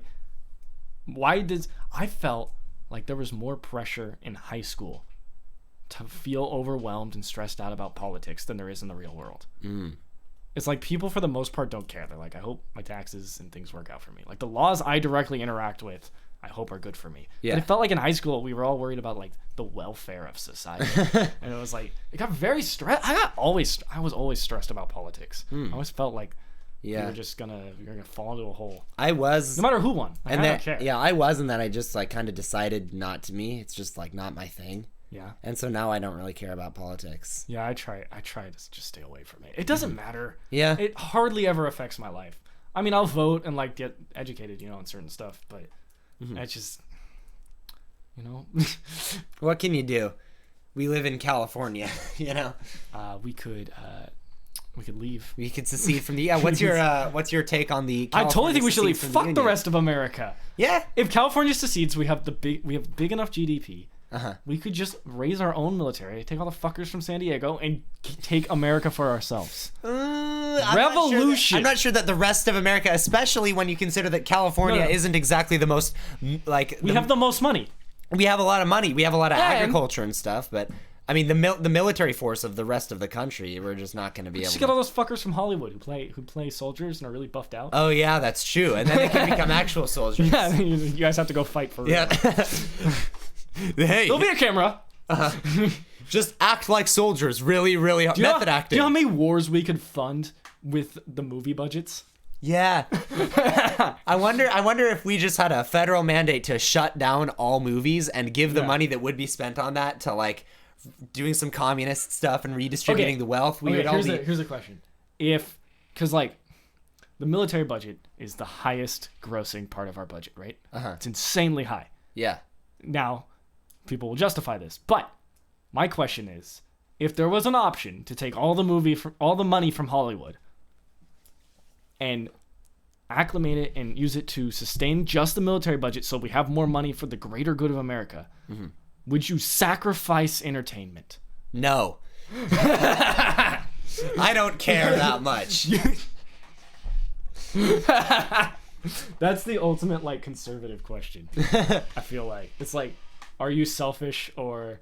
I felt like there was more pressure in high school to feel overwhelmed and stressed out about politics than there is in the real world. It's like people for the most part don't care. They're like, I hope my taxes and things work out for me. Like the laws I directly interact with, I hope are good for me. Yeah. But it felt like in high school we were all worried about like the welfare of society. And it was like, it got very stressed. I was always stressed about politics. I always felt like you're gonna fall into a hole. I was, no matter who won. Like, and I don't care. Yeah, I was, and then I just like kind of decided not to me. It's just like not my thing. Yeah. And so now I don't really care about politics. Yeah, I try to just stay away from it. It doesn't matter. Yeah. It hardly ever affects my life. I mean, I'll vote and like get educated, on certain stuff, but it's just, What can you do? We live in California, we could leave. We could secede from the. Yeah. What's your take on the? I totally think we should leave. Fuck the Union? rest of America. Yeah. If California secedes, we have big enough GDP. We could just raise our own military, take all the fuckers from San Diego, and take America for ourselves. Revolution. I'm not sure that the rest of America, especially when you consider that California isn't exactly the most like. We have the most money. We have a lot of money. We have a lot of agriculture and stuff, but I mean the military force of the rest of the country, we're just not going to be able. Just get all those fuckers from Hollywood who play soldiers and are really buffed out. Oh yeah, that's true, and then they can become actual soldiers. Yeah, you guys have to go fight for real. Yeah. Hey, there'll be a camera. Just act like soldiers. Really, really method acting. Do you know how many wars we could fund with the movie budgets? Yeah. I wonder if we just had a federal mandate to shut down all movies and give the money that would be spent on that to like doing some communist stuff and redistributing the wealth. Here's a question. Because like the military budget is the highest grossing part of our budget, right? It's insanely high. Yeah. Now, people will justify this, but my question is, if there was an option to take all the money from Hollywood and acclimate it and use it to sustain just the military budget so we have more money for the greater good of America, would you sacrifice entertainment? No. I don't care that much. That's the ultimate like conservative question. I feel like it's like, are you selfish or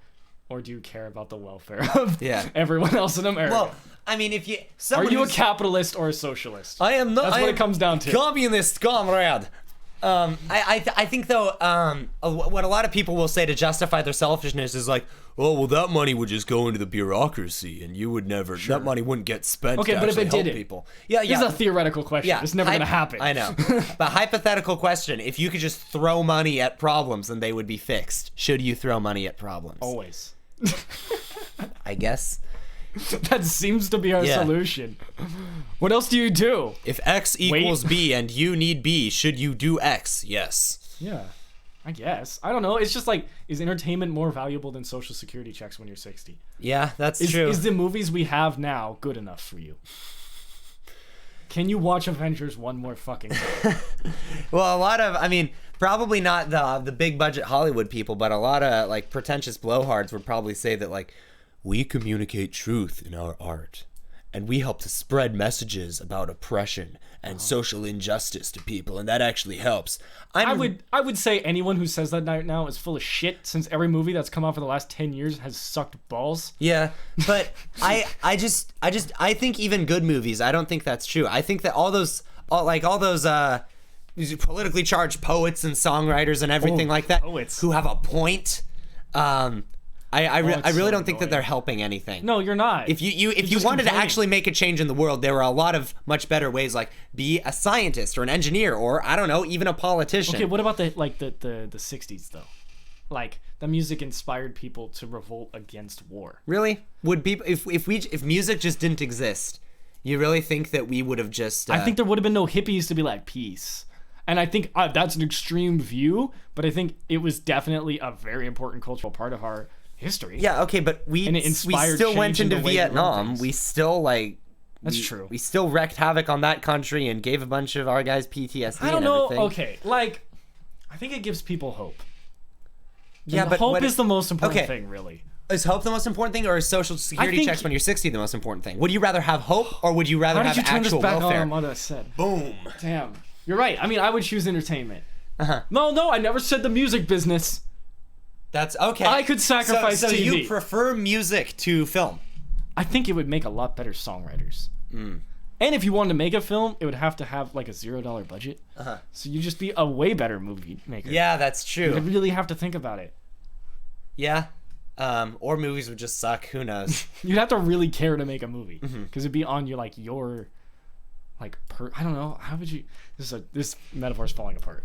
do you care about the welfare of everyone else in America? Well, I mean, if you are you a capitalist or a socialist? I am not. That's what it comes down to. Communist comrade. I think though, what a lot of people will say to justify their selfishness is like, oh well, that money would just go into the bureaucracy, and you would never. Sure. That money wouldn't get spent. Okay, but if it did, people. Yeah, This is a theoretical question. Yeah, it's never gonna happen. I know, but hypothetical question: if you could just throw money at problems and they would be fixed, should you throw money at problems? Always. I guess. That seems to be our solution. What else do you do? If X equals B and you need B, should you do X? Yes. Yeah, I guess. I don't know. It's just like, is entertainment more valuable than Social Security checks when you're 60? Yeah, that's true. Is the movies we have now good enough for you? Can you watch Avengers one more fucking time? Well, probably not the big budget Hollywood people, but a lot of like pretentious blowhards would probably say that like, we communicate truth in our art, and we help to spread messages about oppression and social injustice to people, and that actually helps. I would say anyone who says that right now is full of shit, since every movie that's come out for the last 10 years has sucked balls. Yeah, but I think even good movies, I don't think that's true. I think that all those politically charged poets and songwriters and everything like that who have a point, I really don't think that they're helping anything. No, you're not. If you wanted to actually make a change in the world, there are a lot of much better ways, like be a scientist or an engineer or I don't know, even a politician. Okay, what about the 60s though? Like the music inspired people to revolt against war. Really? Would people if music just didn't exist, you really think that we would have just I think there would have been no hippies to be like peace. And I think that's an extreme view, but I think it was definitely a very important cultural part of our history. Yeah, okay, but we still went into Vietnam. We still that's true. We still wreaked havoc on that country and gave a bunch of our guys PTSD. I don't know. Okay, like I think it gives people hope. Yeah, and but hope is the most important thing, really. Is hope the most important thing, or is social security checks when you're 60 the most important thing? Would you rather have hope, or would you rather have actual welfare? How did you turn this back on what I said? Boom. Damn. You're right. I mean, I would choose entertainment. Uh-huh. No, I never said the music business. That's okay. I could sacrifice so TV. You prefer music to film? I think it would make a lot better songwriters. And if you wanted to make a film, it would have to have like a $0 budget. Uh-huh. So you'd just be a way better movie maker. Yeah, that's true. You really have to think about it. Yeah. Or movies would just suck. Who knows? You'd have to really care to make a movie because it'd be on your I don't know. How would you? This metaphor's falling apart.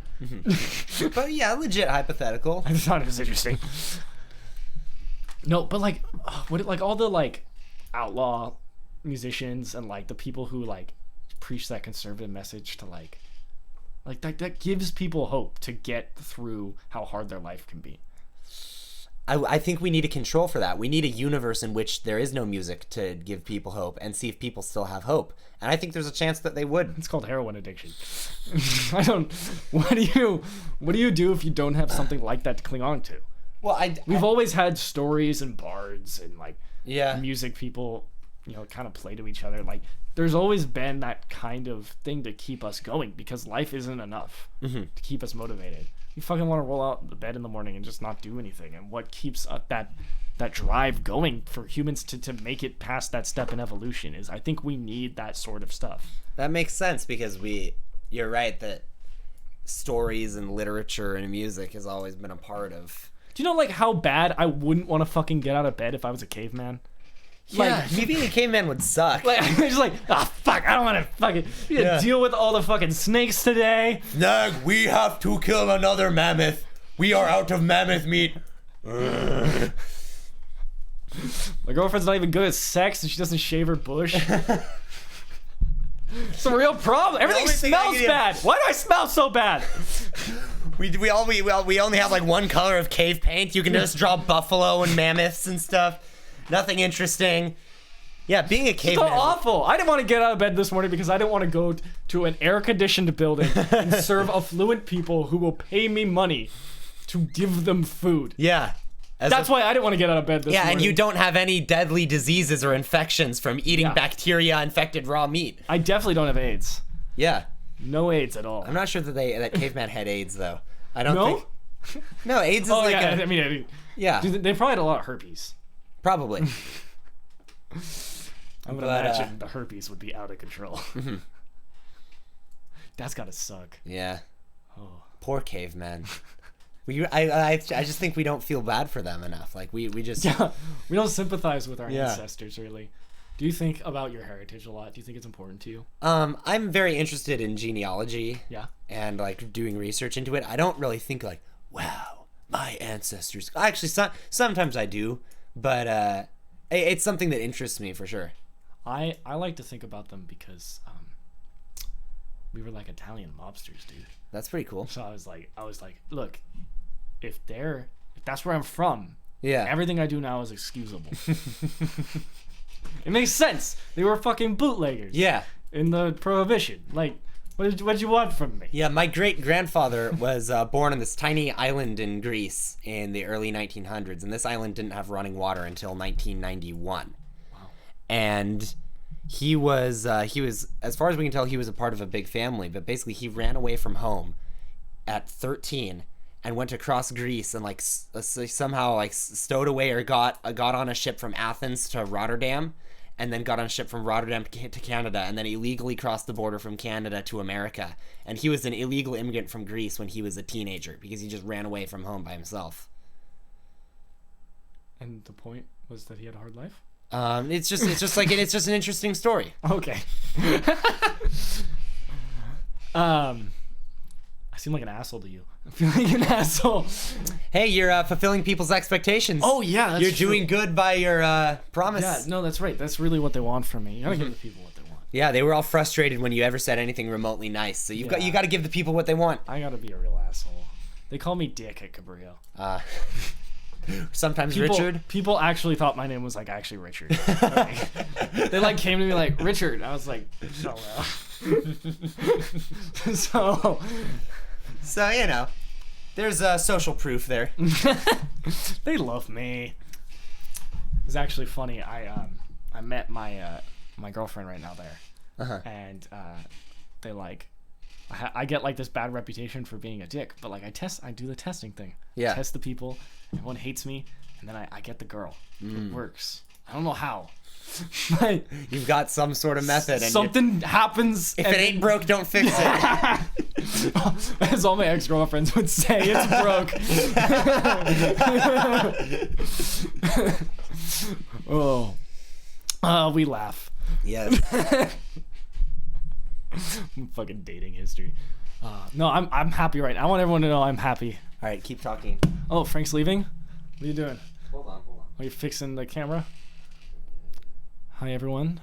But yeah, legit hypothetical. I thought it was interesting. No, but like all the like outlaw musicians and like the people who like preach that conservative message to like that gives people hope to get through how hard their life can be. I think we need a control for that. We need a universe in which there is no music to give people hope and see if people still have hope. And I think there's a chance that they would. It's called heroin addiction. What do you do if you don't have something like that to cling on to? Well, we've always had stories and bards and like yeah, music people, kind of play to each other. Like there's always been that kind of thing to keep us going because life isn't enough to keep us motivated. You fucking want to roll out the bed in the morning and just not do anything. And what keeps that drive going for humans to make it past that step in evolution is I think we need that sort of stuff. That makes sense because you're right that stories and literature and music has always been a part of. Do you know like how bad I wouldn't want to fucking get out of bed if I was a caveman? Yeah, like, being a caveman would suck. Like, I'm just like, fuck, I don't want to fucking deal with all the fucking snakes today. Nag, we have to kill another mammoth. We are out of mammoth meat. My girlfriend's not even good at sex and she doesn't shave her bush. It's a real problem. Everything smells bad. Why do I smell so bad? We only have like one color of cave paint. You can just draw buffalo and mammoths and stuff. Nothing interesting. Yeah, being a caveman. So awful. I didn't want to get out of bed this morning because I didn't want to go to an air-conditioned building and serve affluent people who will pay me money to give them food. Yeah. That's why I didn't want to get out of bed this morning. Yeah, and you don't have any deadly diseases or infections from eating bacteria-infected raw meat. I definitely don't have AIDS. Yeah. No AIDS at all. I'm not sure that caveman had AIDS, though. I don't think... No, AIDS is I mean, yeah. They probably had a lot of herpes. Probably. I would imagine the herpes would be out of control. That's gotta suck. Yeah. Oh. Poor caveman. I just think we don't feel bad for them enough. Like we just we don't sympathize with our ancestors really. Do you think about your heritage a lot? Do you think it's important to you? I'm very interested in genealogy. Yeah. And like doing research into it. I don't really think like, wow, my ancestors. Actually, sometimes I do. But it's something that interests me for sure. I like to think about them because we were like Italian mobsters, dude. That's pretty cool. So I was like, look, if that's where I'm from, everything I do now is excusable. It makes sense. They were fucking bootleggers. Yeah. In the Prohibition, like. What'd you want from me? Yeah, my great-grandfather was born on this tiny island in Greece in the early 1900s, and this island didn't have running water until 1991. Wow. And he was, as far as we can tell, he was a part of a big family, but basically he ran away from home at 13 and went across Greece and like somehow like stowed away or got on a ship from Athens to Rotterdam. And then got on a ship from Rotterdam to Canada, and then illegally crossed the border from Canada to America. And he was an illegal immigrant from Greece when he was a teenager because he just ran away from home by himself. And the point was that he had a hard life? It's just an interesting story. Okay. I seem like an asshole to you. I feel like an asshole. Hey, you're fulfilling people's expectations. Oh, yeah, that's You're doing good by your promise. Yeah, no, that's right. That's really what they want from me. You gotta give the people what they want. Yeah, they were all frustrated when you ever said anything remotely nice. So you got to give the people what they want. I gotta be a real asshole. They call me Dick at Cabrillo. Sometimes Richard. People actually thought my name was like actually Richard. They like came to me like Richard. I was like, shut up. So you know. There's social proof there. They love me. It's actually funny. I met my my girlfriend right now there, and they like. I get like this bad reputation for being a dick, but like I do the testing thing. Yeah. I test the people. Everyone hates me, and then I get the girl. It works. I don't know how. But you've got some sort of method. And something happens. If it ain't broke, don't fix it. As all my ex-girlfriends would say, it's broke. We laugh. Yes. Fucking dating history. No, I'm happy right now. I want everyone to know I'm happy. All right, keep talking. Oh, Frank's leaving? What are you doing? Hold on. Are you fixing the camera? Hi, everyone.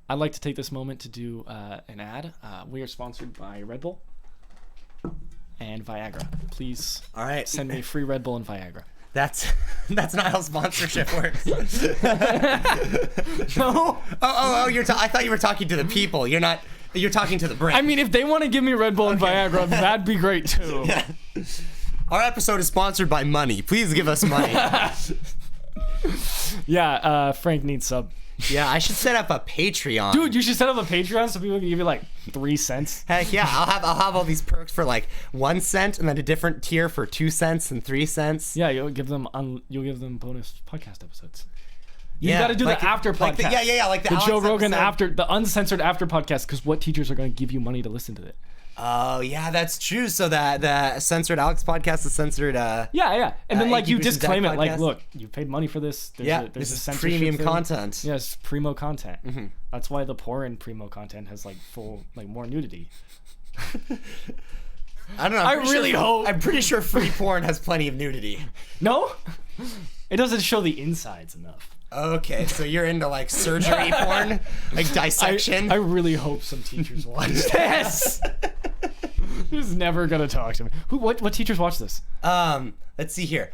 I'd like to take this moment to do an ad. We are sponsored by Red Bull and Viagra. Please send me free Red Bull and Viagra. That's not how sponsorship works. No? I thought you were talking to the people. You're talking to the brand. I mean, if they want to give me Red Bull and Viagra, that'd be great too. Yeah. Our episode is sponsored by money. Please give us money. Yeah, Frank needs sub. Yeah, I should set up a Patreon. Dude, you should set up a Patreon so people can give you like 3 cents. Heck yeah, I'll have all these perks for like 1 cent, and then a different tier for 2 cents and 3 cents. Yeah, you'll give them bonus podcast episodes. You got to do the after podcast. Like the Joe Rogan after, the uncensored after podcast, because what teachers are going to give you money to listen to it? Oh yeah, that's true. So that the censored Alex podcast, the censored yeah, and then like you just claim it, like, look, you paid money for this. There's this a is premium thing. content. Yes, primo content. Mm-hmm. That's why the porn primo content has like full, like more nudity. I don't know. I'm pretty sure free porn has plenty of nudity. No, it doesn't show the insides enough. Okay, so you're into like surgery porn, like dissection. I really hope some teachers watch this. Who's never gonna talk to me? What teachers watch this? Let's see here.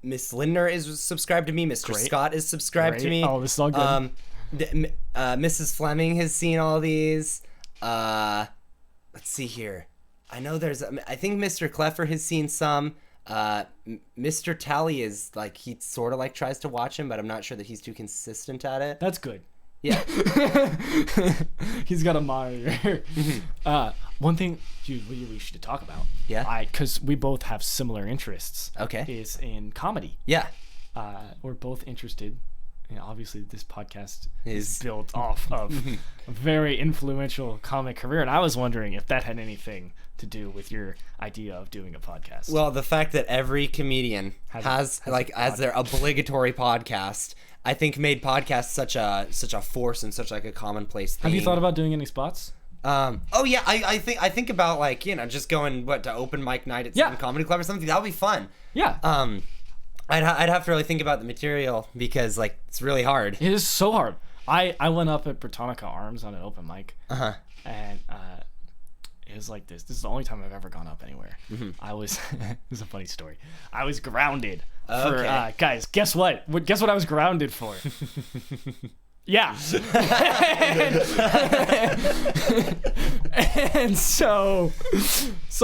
Miss Lindner is subscribed to me. Mr. Scott is subscribed to me. Oh, this is all good. Mrs. Fleming has seen all these. Let's see here. I know I think Mr. Kleffer has seen some. Mr. Tally is like, he sort of like tries to watch him, but I'm not sure that he's too consistent at it. That's good. Yeah. He's got a monitor. One thing we should talk about. Yeah. Because we both have similar interests. Okay. Is in comedy. Yeah. We're both interested. And obviously, this podcast is built off of a very influential comic career, and I was wondering if that had anything to do with your idea of doing a podcast. Well, the fact that every comedian has like as their obligatory podcast, I think made podcasts such a force and such like a commonplace thing. Have you thought about doing any spots? Oh yeah, I think about like, just going to open mic night at some comedy club or something. That would be fun. Yeah. I'd have to really think about the material because like it's really hard. It is so hard. I went up at Britannica Arms on an open mic. And it was like this. This is the only time I've ever gone up anywhere. Mm-hmm. I was. This is a funny story. I was grounded for guys. Guess what? Guess what I was grounded for? Yeah. And so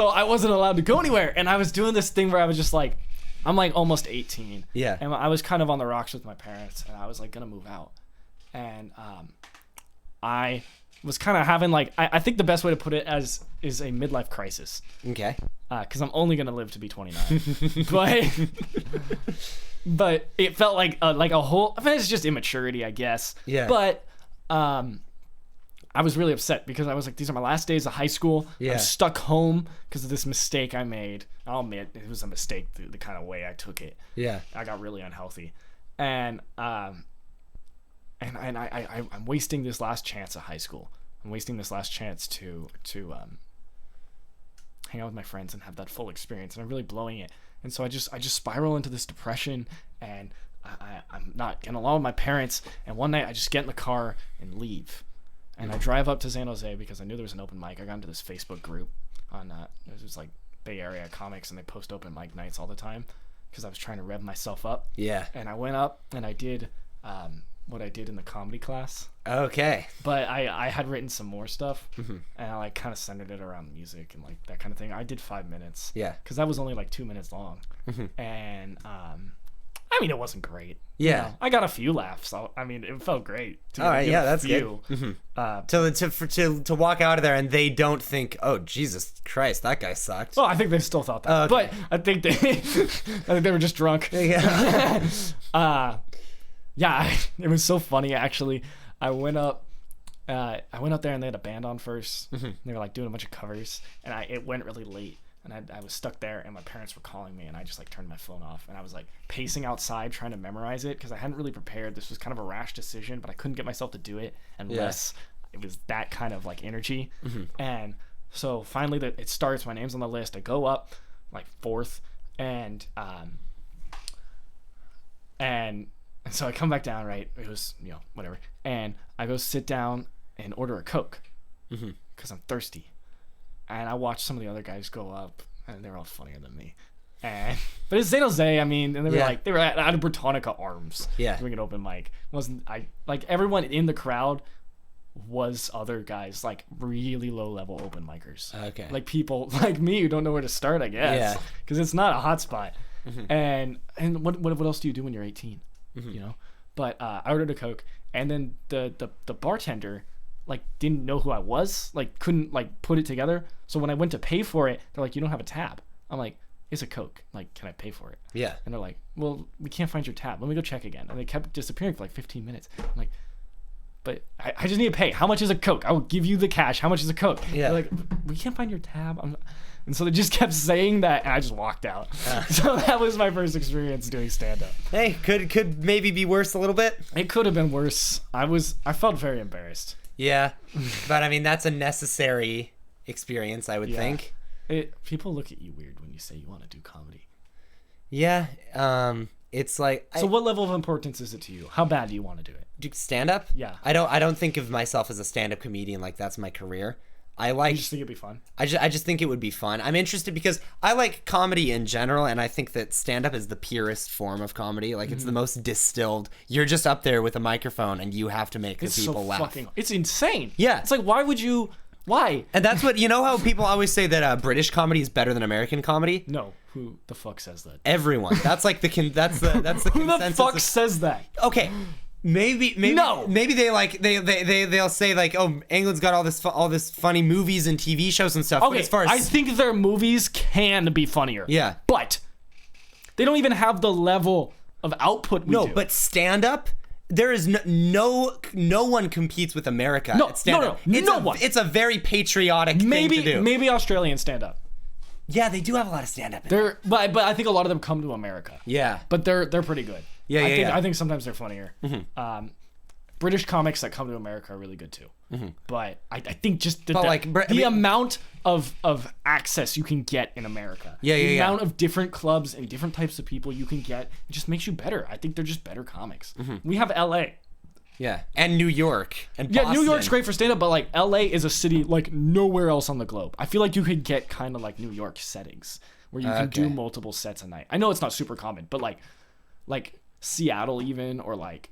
I wasn't allowed to go anywhere, and I was doing this thing where I was just like, I'm like almost 18. Yeah. And I was kind of on the rocks with my parents, and I was like gonna move out, and I was kind of having like, I think the best way to put it is a midlife crisis. Okay. Because I'm only gonna live to be 29. But it felt like a whole. I mean, it's just immaturity, I guess. Yeah. But I was really upset because I was like, these are my last days of high school. Yeah. I'm stuck home because of this mistake I made. I'll admit it was a mistake through the kind of way I took it. Yeah. I got really unhealthy, and I'm wasting this last chance of high school. I'm wasting this last chance to hang out with my friends and have that full experience, and I'm really blowing it. And so I just spiral into this depression, and I'm not getting along with my parents. And one night I just get in the car and leave, and I drive up to San Jose because I knew there was an open mic. I got into this Facebook group on it was like Bay Area comics, and they post open mic nights all the time because I was trying to rev myself up. Yeah. And I went up and I did what I did in the comedy class. Okay. But I had written some more stuff, and I like kind of centered it around music and like that kind of thing. I did 5 minutes. Yeah. Because that was only like 2 minutes long, and I mean, it wasn't great. Yeah. You know, I got a few laughs. I mean, it felt great. All right, yeah, that's good. To walk out of there and they don't think, oh, Jesus Christ, that guy sucked. Well, I think they still thought that, but I think they were just drunk. Yeah. Yeah, it was so funny actually. I went up there and they had a band on first. They were like doing a bunch of covers, and it went really late. And I was stuck there, and my parents were calling me, and I just like turned my phone off, and I was like pacing outside trying to memorize it because I hadn't really prepared. This was kind of a rash decision, but I couldn't get myself to do it unless it was that kind of like energy. And so finally, it starts. My name's on the list. I go up like fourth, and so I come back down. Right, it was whatever, and I go sit down and order a Coke because I'm thirsty. And I watched some of the other guys go up, and they were all funnier than me. But it's San Jose, I mean, and they were at Britannica Arms doing an open mic. Everyone in the crowd was other guys, like really low level open micers. Okay. Like people like me who don't know where to start, I guess. Yeah. Because it's not a hot spot. And what else do you do when you're 18? You know? But I ordered a Coke, and then the bartender like didn't know who I was, like couldn't like put it together. So when I went to pay for it, they're like, you don't have a tab. I'm like, it's a Coke. Like, can I pay for it? Yeah. And they're like, well, we can't find your tab. Let me go check again. And they kept disappearing for like 15 minutes. I'm like, but I just need to pay. How much is a Coke? I will give you the cash. How much is a Coke? Yeah. They're like, we can't find your tab. And so they just kept saying that, and I just walked out. So that was my first experience doing stand-up. Hey, could maybe be worse a little bit? It could have been worse. I felt very embarrassed. Yeah, but I mean, that's a necessary experience, I would think. People look at you weird when you say you want to do comedy. Yeah, it's like... So what level of importance is it to you? How bad do you want to do it? Do stand-up? Yeah. I don't think of myself as a stand-up comedian, like that's my career. You just think it'd be fun? I just think it would be fun. I'm interested because I like comedy in general, and I think that stand-up is the purest form of comedy. Like, it's the most distilled. You're just up there with a microphone, and you have to make the people laugh. It's insane. Yeah. It's like, why? And that's what, you know how people always say that British comedy is better than American comedy? No. Who the fuck says that? Everyone. That's like the consensus. Who the fuck says that? Okay. Maybe they'll say like, oh, England's got all this funny movies and TV shows and stuff. Okay, but as far as I think their movies can be funnier. Yeah, but they don't even have the level of output we do. But stand up, there is no one competes with America. No, at stand up. No one. It's a very patriotic thing to do. Maybe Australian stand up. Yeah, they do have a lot of stand up. But I think a lot of them come to America. Yeah, but they're pretty good. I think sometimes they're funnier. British comics that come to America are really good too. But I think just the amount of access you can get in America, the amount of different clubs and different types of people you can get, it just makes you better. I think they're just better comics. We have LA. Yeah, and New York and Boston. New York's great for stand-up, but like LA is a city like nowhere else on the globe. I feel like you could get kind of like New York settings where you can do multiple sets a night. I know it's not super common, but like Seattle even, or like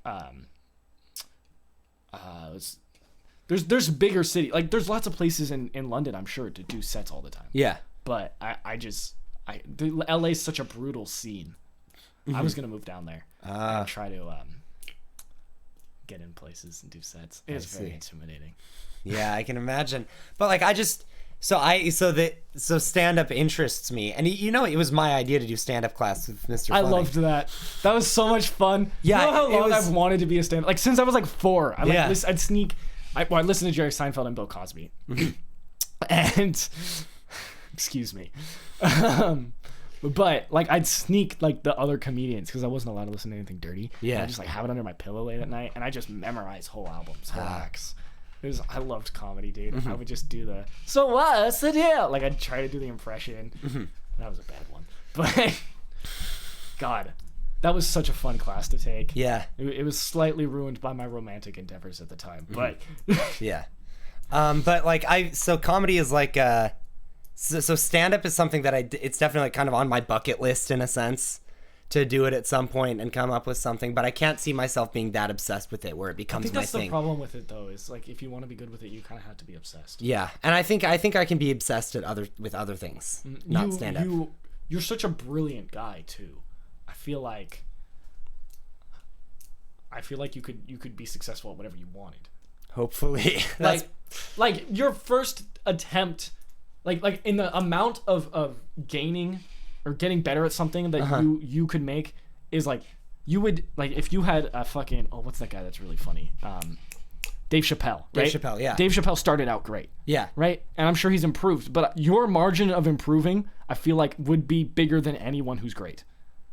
there's bigger city, like there's lots of places in London, I'm sure, to do sets all the time. Yeah, but LA is such a brutal scene. I was gonna move down there and try to get in places and do sets. It's very intimidating. Yeah, I can imagine. But like so stand-up interests me, and it was my idea to do stand-up class with Mr. Fleming. I loved that. That was so much fun. Yeah, you know how long I've wanted to be a stand-up, like since I was like 4. I'd sneak. I listened to Jerry Seinfeld and Bill Cosby, and excuse me, but like I'd sneak like the other comedians because I wasn't allowed to listen to anything dirty. Yeah, I just like have it under my pillow late at night, and I just memorize whole albums, whole acts. I loved comedy, dude. I would just do so what's the deal? Like, I'd try to do the impression. That was a bad one. But, God, that was such a fun class to take. Yeah. It was slightly ruined by my romantic endeavors at the time. But, yeah. But, like, so comedy is like, so stand-up is something that it's definitely kind of on my bucket list in a sense. to do it at some point and come up with something, but I can't see myself being that obsessed with it where it becomes my thing. I think that's the problem with it, though, is like if you want to be good with it, you kind of have to be obsessed. Yeah, and I think I can be obsessed with other things, not stand up. You're such a brilliant guy too. I feel like you could be successful at whatever you wanted. Hopefully, like your first attempt, like in the amount of gaining or getting better at something that you could make is like you would like if you had a fucking what's that guy that's really funny? Dave Chappelle, right? Dave Chappelle, yeah. Dave Chappelle started out great. Yeah. Right? And I'm sure he's improved, but your margin of improving, I feel like would be bigger than anyone who's great.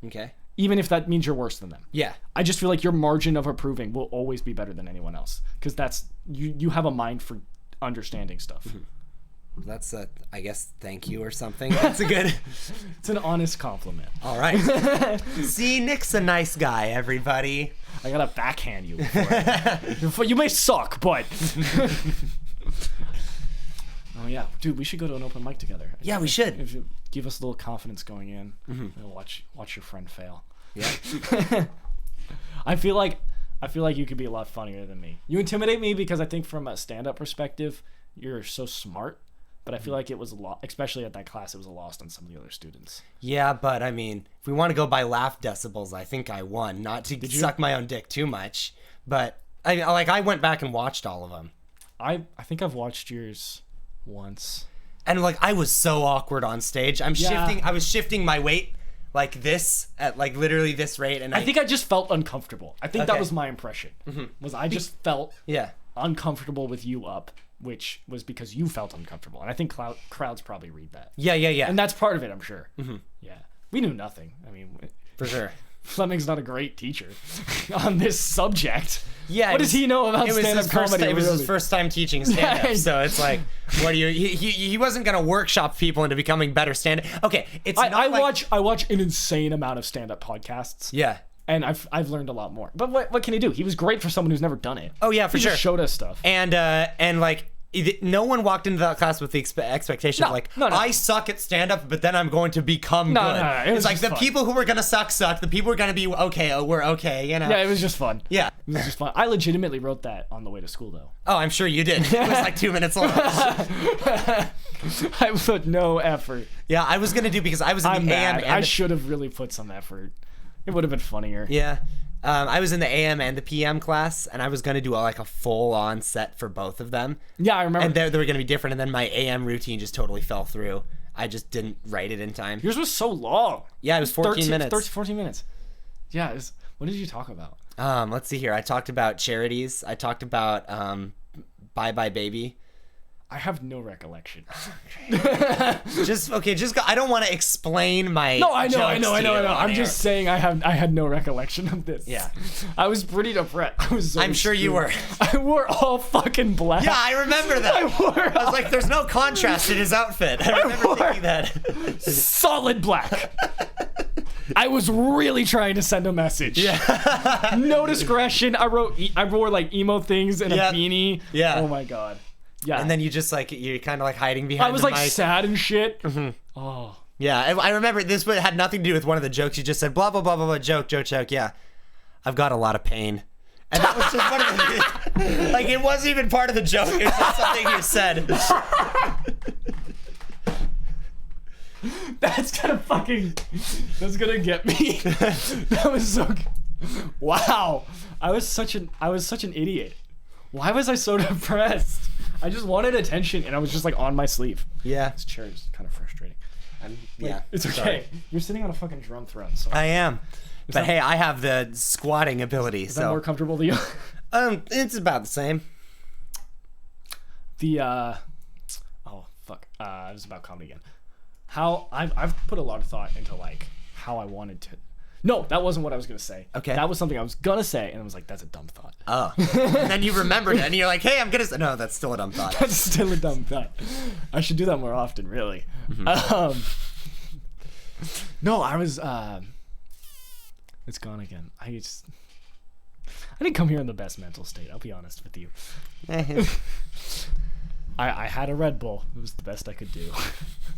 Okay. Even if that means you're worse than them. Yeah. I just feel like your margin of improving will always be better than anyone else because that's you have a mind for understanding stuff. Mm-hmm. That's I guess thank you or something. That's a good. It's an honest compliment. All right. See, Nick's a nice guy, everybody. I gotta backhand you. You may suck, but. Oh yeah, dude, we should go to an open mic together. Yeah, we should. If you give us a little confidence going in, and watch your friend fail. Yeah. I feel like you could be a lot funnier than me. You intimidate me because I think from a stand-up perspective, you're so smart. But I feel like it was a lot, especially at that class, it was a lost on some of the other students. Yeah, but I mean, if we want to go by laugh decibels, I think I won. Not to suck my own dick too much, but I went back and watched all of them. I think I've watched yours once. And like I was so awkward on stage. I was shifting my weight like this at like literally this rate, and I think I just felt uncomfortable. I think that was my impression. Was I just felt uncomfortable with you up. Which was because you felt uncomfortable. And I think crowds probably read that. Yeah. And that's part of it, I'm sure. Mm-hmm. Yeah. We knew nothing. I mean... For sure. Fleming's not a great teacher on this subject. Yeah. What does he know about stand-up comedy? It was his first time teaching stand-up. So it's like, what do you... He wasn't going to workshop people into becoming better stand-up. Okay, I watch an insane amount of stand-up podcasts. Yeah. And I've learned a lot more. But what can he do? He was great for someone who's never done it. Oh yeah, for sure. He just showed us stuff. And like no one walked into that class with the expectation of like I suck at stand up, but then I'm going to become good. No, it's like the fun. People who were gonna suck. The people who are gonna be okay. We're okay. You know. Yeah, it was just fun. Yeah, it was just fun. I legitimately wrote that on the way to school though. Oh, I'm sure you did. It was like 2 minutes long. I put no effort. Yeah, I was gonna do because I was in the AM. I should have really put some effort. It would have been funnier. Yeah. I was in the AM and the PM class, and I was going to do a full-on set for both of them. Yeah, I remember. And they were going to be different, and then my AM routine just totally fell through. I just didn't write it in time. Yours was so long. Yeah, it was 14 minutes. 14 minutes. Yeah, what did you talk about? Let's see here. I talked about charities. I talked about Bye Bye Baby. I have no recollection. Just I don't want to explain my. No, I know. I'm just saying I had no recollection of this. Yeah, I was pretty depressed. I'm sure you were. I wore all fucking black. Yeah, I remember that. I was like, there's no contrast in his outfit. I remember thinking that. Solid black. I was really trying to send a message. Yeah. No discretion. I wore like emo things and a beanie. Yeah. Oh my god. Yeah. And then you just you're kind of like hiding behind. I was the like mic. sad and shit. Mm-hmm. Oh. Yeah, I remember this had nothing to do with one of the jokes. You just said blah blah blah blah blah joke. Yeah, I've got a lot of pain, and that was just one of the like it wasn't even part of the joke. It was just something you said. That's gonna get me. That was so. Wow, I was such an idiot. Why was I so depressed? I just wanted attention, and I was just like on my sleeve. Yeah. This chair is kind of frustrating. Yeah. It's okay. Sorry. You're sitting on a fucking drum throne. So I am. But hey, I have the squatting ability. Is that more comfortable to you? It's about the same. It was about comedy again. How I've put a lot of thought into like how I wanted to. No, that wasn't what I was going to say. Okay. That was something I was going to say, and I was like, that's a dumb thought. Oh. And then you remembered it, and you're like, hey, I'm going to say... No, that's still a dumb thought. That's still a dumb thought. I should do that more often, really. Mm-hmm. No, I was... It's gone again. I didn't come here in the best mental state, I'll be honest with you. I had a Red Bull. It was the best I could do.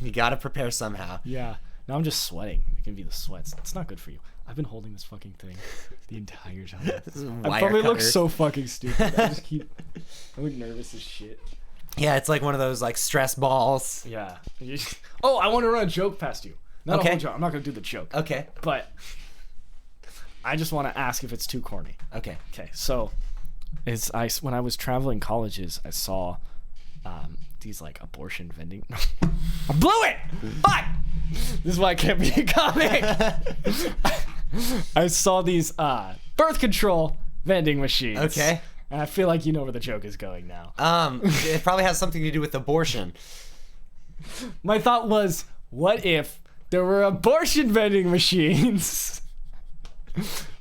You got to prepare somehow. Yeah. Now I'm just sweating It can be the sweats. It's not good for you. I've been holding this fucking thing the entire time. I I probably look so fucking stupid. I look nervous as shit. Yeah, it's like one of those like stress balls. Yeah. Oh, I want to run a joke past you. Not a whole joke. I'm not gonna do the joke. Okay. But I just want to ask if it's too corny. Okay. Okay. So, when I was traveling colleges, I saw these like abortion vending. I blew it. Fuck. This is why I can't be a comic. I saw these birth control vending machines. Okay. And I feel like you know where the joke is going now. It probably has something to do with abortion. My thought was, what if there were abortion vending machines?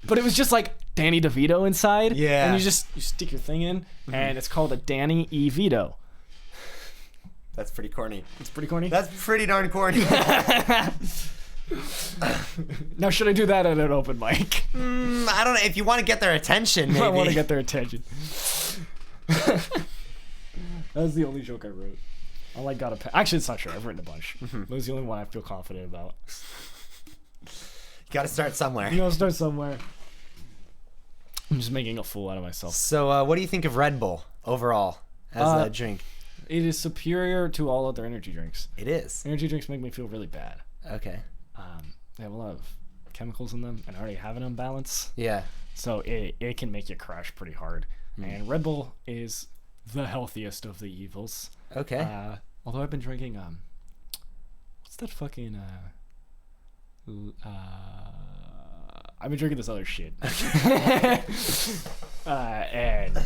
But it was just like Danny DeVito inside. Yeah. And you stick your thing in, and it's called a Danny E. Vito. That's pretty corny. It's pretty corny. That's pretty darn corny. Now, should I do that at an open mic? I don't know. If you want to get their attention, maybe. I want to get their attention. That's the only joke I wrote. Actually, it's not true. I've written a bunch. That was the only one I feel confident about. You got to start somewhere. You gotta start somewhere. I'm just making a fool out of myself. So, what do you think of Red Bull overall as a drink? It is superior to all other energy drinks. It is. Energy drinks make me feel really bad. Okay. They have a lot of chemicals in them and I already have an imbalance. Yeah. So it can make you crash pretty hard. And Red Bull is the healthiest of the evils. Okay. Although I've been drinking what's that fucking I've been drinking this other shit. And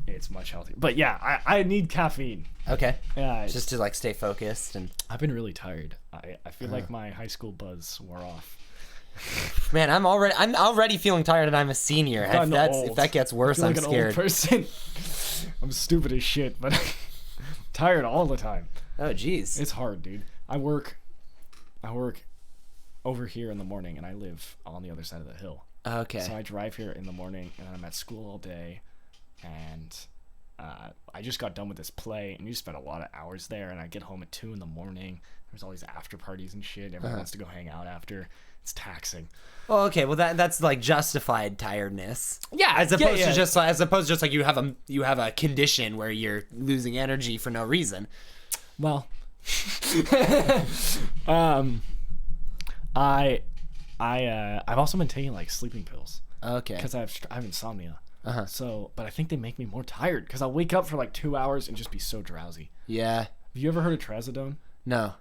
it's much healthier. But yeah, I need caffeine. Okay. Yeah. Just to like stay focused and. I've been really tired. I feel like my high school buzz wore off. Man, I'm already feeling tired, and I'm a senior. If that gets worse, I'm like scared. Old person. I'm stupid as shit, but I'm tired all the time. Oh, jeez. It's hard, dude. I work over here in the morning, and I live on the other side of the hill. Okay. So I drive here in the morning, and I'm at school all day, and I just got done with this play, and you spend a lot of hours there, and I get home at 2 in the morning. There's all these after parties and shit. Everyone wants to go hang out after. It's taxing. Well, okay. Well, that's like justified tiredness. Yeah, as opposed to just like you have a condition where you're losing energy for no reason. Well, I've also been taking like sleeping pills. Okay. Because I have insomnia. So, but I think they make me more tired because I'll wake up for like 2 hours and just be so drowsy. Yeah. Have you ever heard of trazodone? No.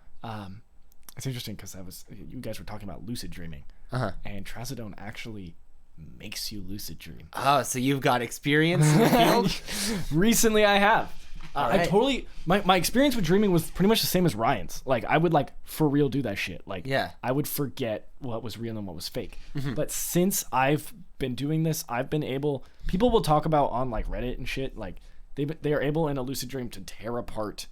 It's interesting because you guys were talking about lucid dreaming. And trazodone actually makes you lucid dream. Oh, so you've got experience in the field? Recently, I have. Right. I totally my experience with dreaming was pretty much the same as Ryan's. Like I would like for real do that shit. Like I would forget what was real and what was fake. But since I've been doing this, I've been able. People will talk about on like Reddit and shit. Like they are able in a lucid dream to tear apart,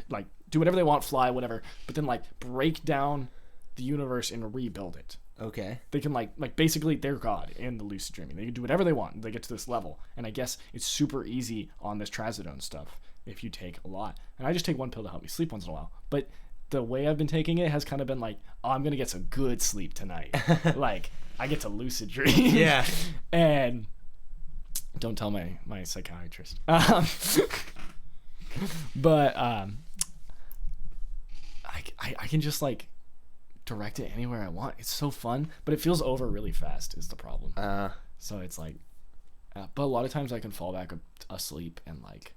like do whatever they want, fly, whatever. But then like break down the universe and rebuild it. Okay. They can like basically they're God in the lucid dreaming. They can do whatever they want. They get to this level. And I guess it's super easy on this trazodone stuff if you take a lot. And I just take one pill to help me sleep once in a while. But the way I've been taking it has kind of been like, oh, I'm going to get some good sleep tonight. Like I get to lucid dream. Yeah. And don't tell my psychiatrist. But I can just like direct it anywhere I want. It's so fun, but it feels over really fast is the problem. So it's like but a lot of times I can fall back asleep and like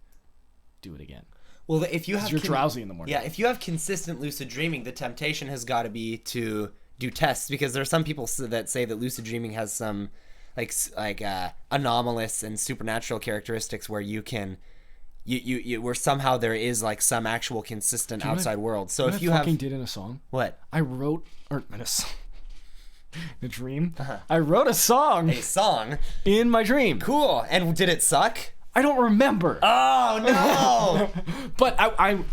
do it again. Well, if you have you're drowsy in the morning. Yeah, if you have consistent lucid dreaming, the temptation has got to be to do tests, because there are some people that say that lucid dreaming has some like anomalous and supernatural characteristics where you can where somehow there is like some actual consistent outside world. So if you fucking did in a song, what I wrote in a song, in a dream, I wrote a song in my dream. Cool. And did it suck? I don't remember. Oh no! But I'm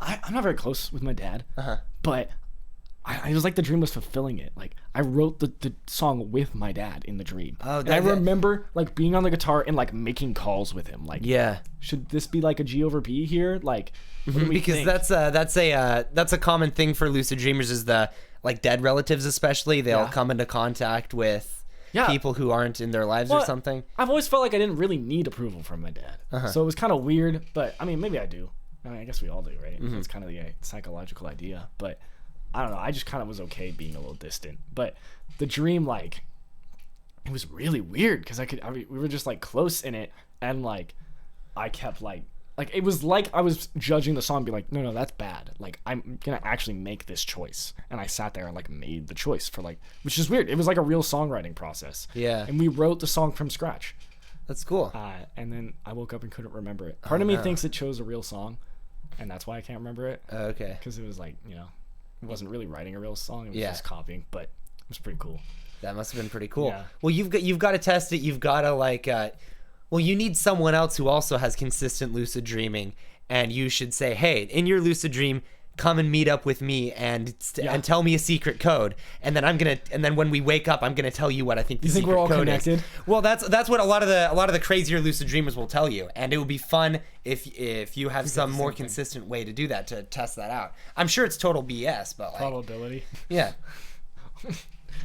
not very close with my dad. But I was like the dream was fulfilling it. Like I wrote the song with my dad in the dream. Oh, and I remember like being on the guitar and like making calls with him. Like, yeah, should this be like a G over B here? Like, what do we because think? that's a common thing for lucid dreamers is the like dead relatives especially, they'll come into contact with people who aren't in their lives or something. I've always felt like I didn't really need approval from my dad. So it was kind of weird, but I mean, maybe I do. I mean, I guess we all do, right? It's kind of the psychological idea, but I don't know. I just kind of was okay being a little distant. But the dream, like, it was really weird because we were just like close in it, and like I kept like it was like I was judging the song, be like, no, that's bad. Like, I'm gonna actually make this choice, and I sat there and like made the choice for like, which is weird. It was like a real songwriting process. Yeah. And we wrote the song from scratch. That's cool. And then I woke up and couldn't remember it. Part of me thinks it chose a real song, and that's why I can't remember it. Okay. Because it was like, it wasn't really writing a real song. It was just copying, but it was pretty cool. That must have been pretty cool. Yeah. Well, you've got to test it. You've got to like, you need someone else who also has consistent lucid dreaming, and you should say, hey, in your lucid dream, come and meet up with me and tell me a secret code, and then when we wake up, I'm gonna tell you what I think the secret we're all code connected? is. Well, that's what a lot of the crazier lucid dreamers will tell you, and it would be fun if you have some more consistent way to do that, to test that out. I'm sure it's total BS, but like, Probability. Yeah.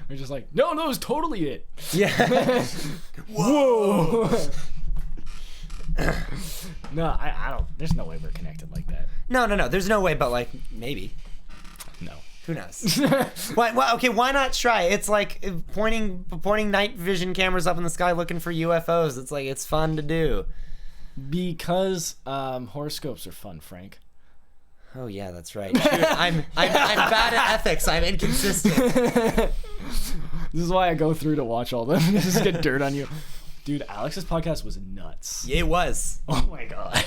We're just like, no, it's totally it. Yeah. Whoa. No, I don't. There's no way we're connected like that. No. There's no way, but like maybe. No. Who knows? Why not try? It's like pointing night vision cameras up in the sky looking for UFOs. It's like, it's fun to do. Because horoscopes are fun, Frank. Oh yeah, that's right. Dude, I'm bad at ethics. I'm inconsistent. This is why I go through to watch all them. Just get dirt on you. Dude, Alex's podcast was nuts. It was. Oh my god.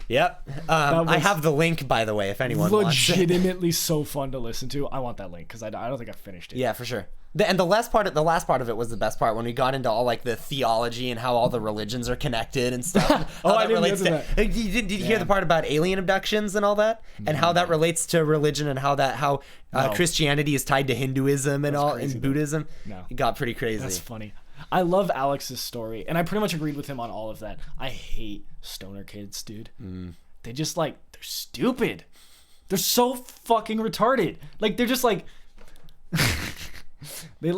Yep. I have the link, by the way, if anyone wants it. Legitimately so fun to listen to. I want that link because I don't think I finished it. Yeah, for sure. And the last part of it was the best part, when we got into all like the theology and how all the religions are connected and stuff. I didn't get to that. Did you hear the part about alien abductions and all that, and how that relates to religion, and how Christianity is tied to Hinduism and Buddhism? No, it got pretty crazy. That's funny. I love Alex's story, and I pretty much agreed with him on all of that. I hate stoner kids, dude. They just they're stupid. They're so fucking retarded. Like, they're just like they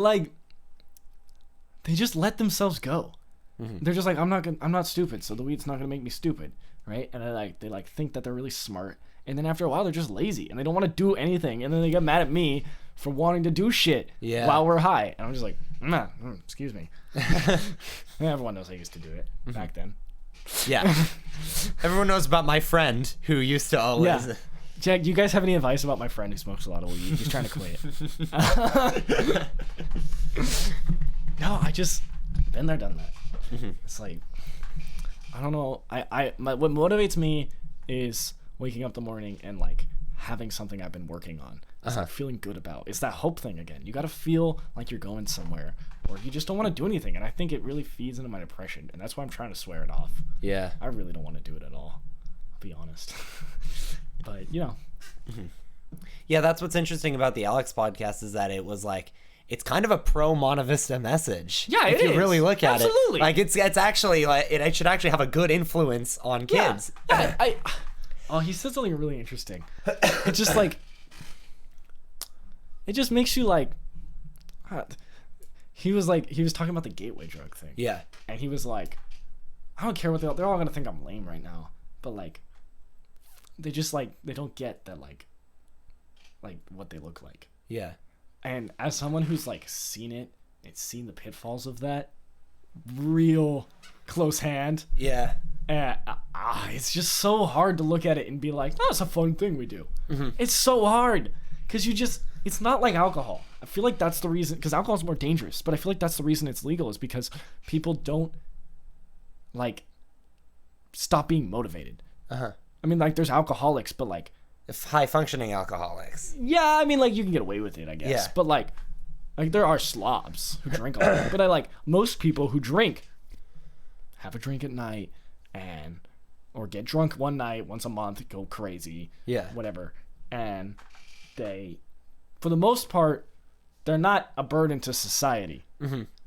just let themselves go. They're just like, I'm not stupid, so the weed's not gonna make me stupid, right? And they think that they're really smart, and then after a while they're just lazy and they don't want to do anything, and then they get mad at me for wanting to do shit while we're high, and I'm just like, excuse me. Everyone knows I used to do it back then. Yeah. Everyone knows about my friend who used to always. Yeah. Jack, do you guys have any advice about my friend who smokes a lot of weed? He's trying to quit. No, I just been there, done that. It's like, I don't know. What motivates me is waking up in the morning and like having something I've been working on. It's like feeling good about. It's that hope thing again. You got to feel like you're going somewhere, or you just don't want to do anything. And I think it really feeds into my depression, and that's why I'm trying to swear it off. Yeah. I really don't want to do it at all. I'll be honest. But Yeah, that's what's interesting about the Alex podcast, is that it was like, it's kind of a pro Monte Vista message. Yeah, if you really look at Absolutely. it. Like, it's actually like, it should actually have a good influence on kids. Yeah. He said something really interesting. It's just like, it just makes you like, he was talking about the gateway drug thing. Yeah. And he was like, I don't care what they're all gonna think I'm lame right now, but like, they just like, they don't get that like what they look like. Yeah. And as someone who's like seen it and seen the pitfalls of that real close hand, yeah, it's just so hard to look at it and be like, oh, it's a fun thing we do. It's so hard because it's not like alcohol. I feel like that's the reason, because alcohol is more dangerous, but I feel like that's the reason it's legal, is because people don't like stop being motivated. I mean, like, there's alcoholics, but like high functioning alcoholics. Yeah, I mean, like, you can get away with it, I guess. Yeah. But like there are slobs who drink a lot. But most people who drink have a drink at night or get drunk one night, once a month, go crazy. Yeah. Whatever. And they, for the most part, they're not a burden to society.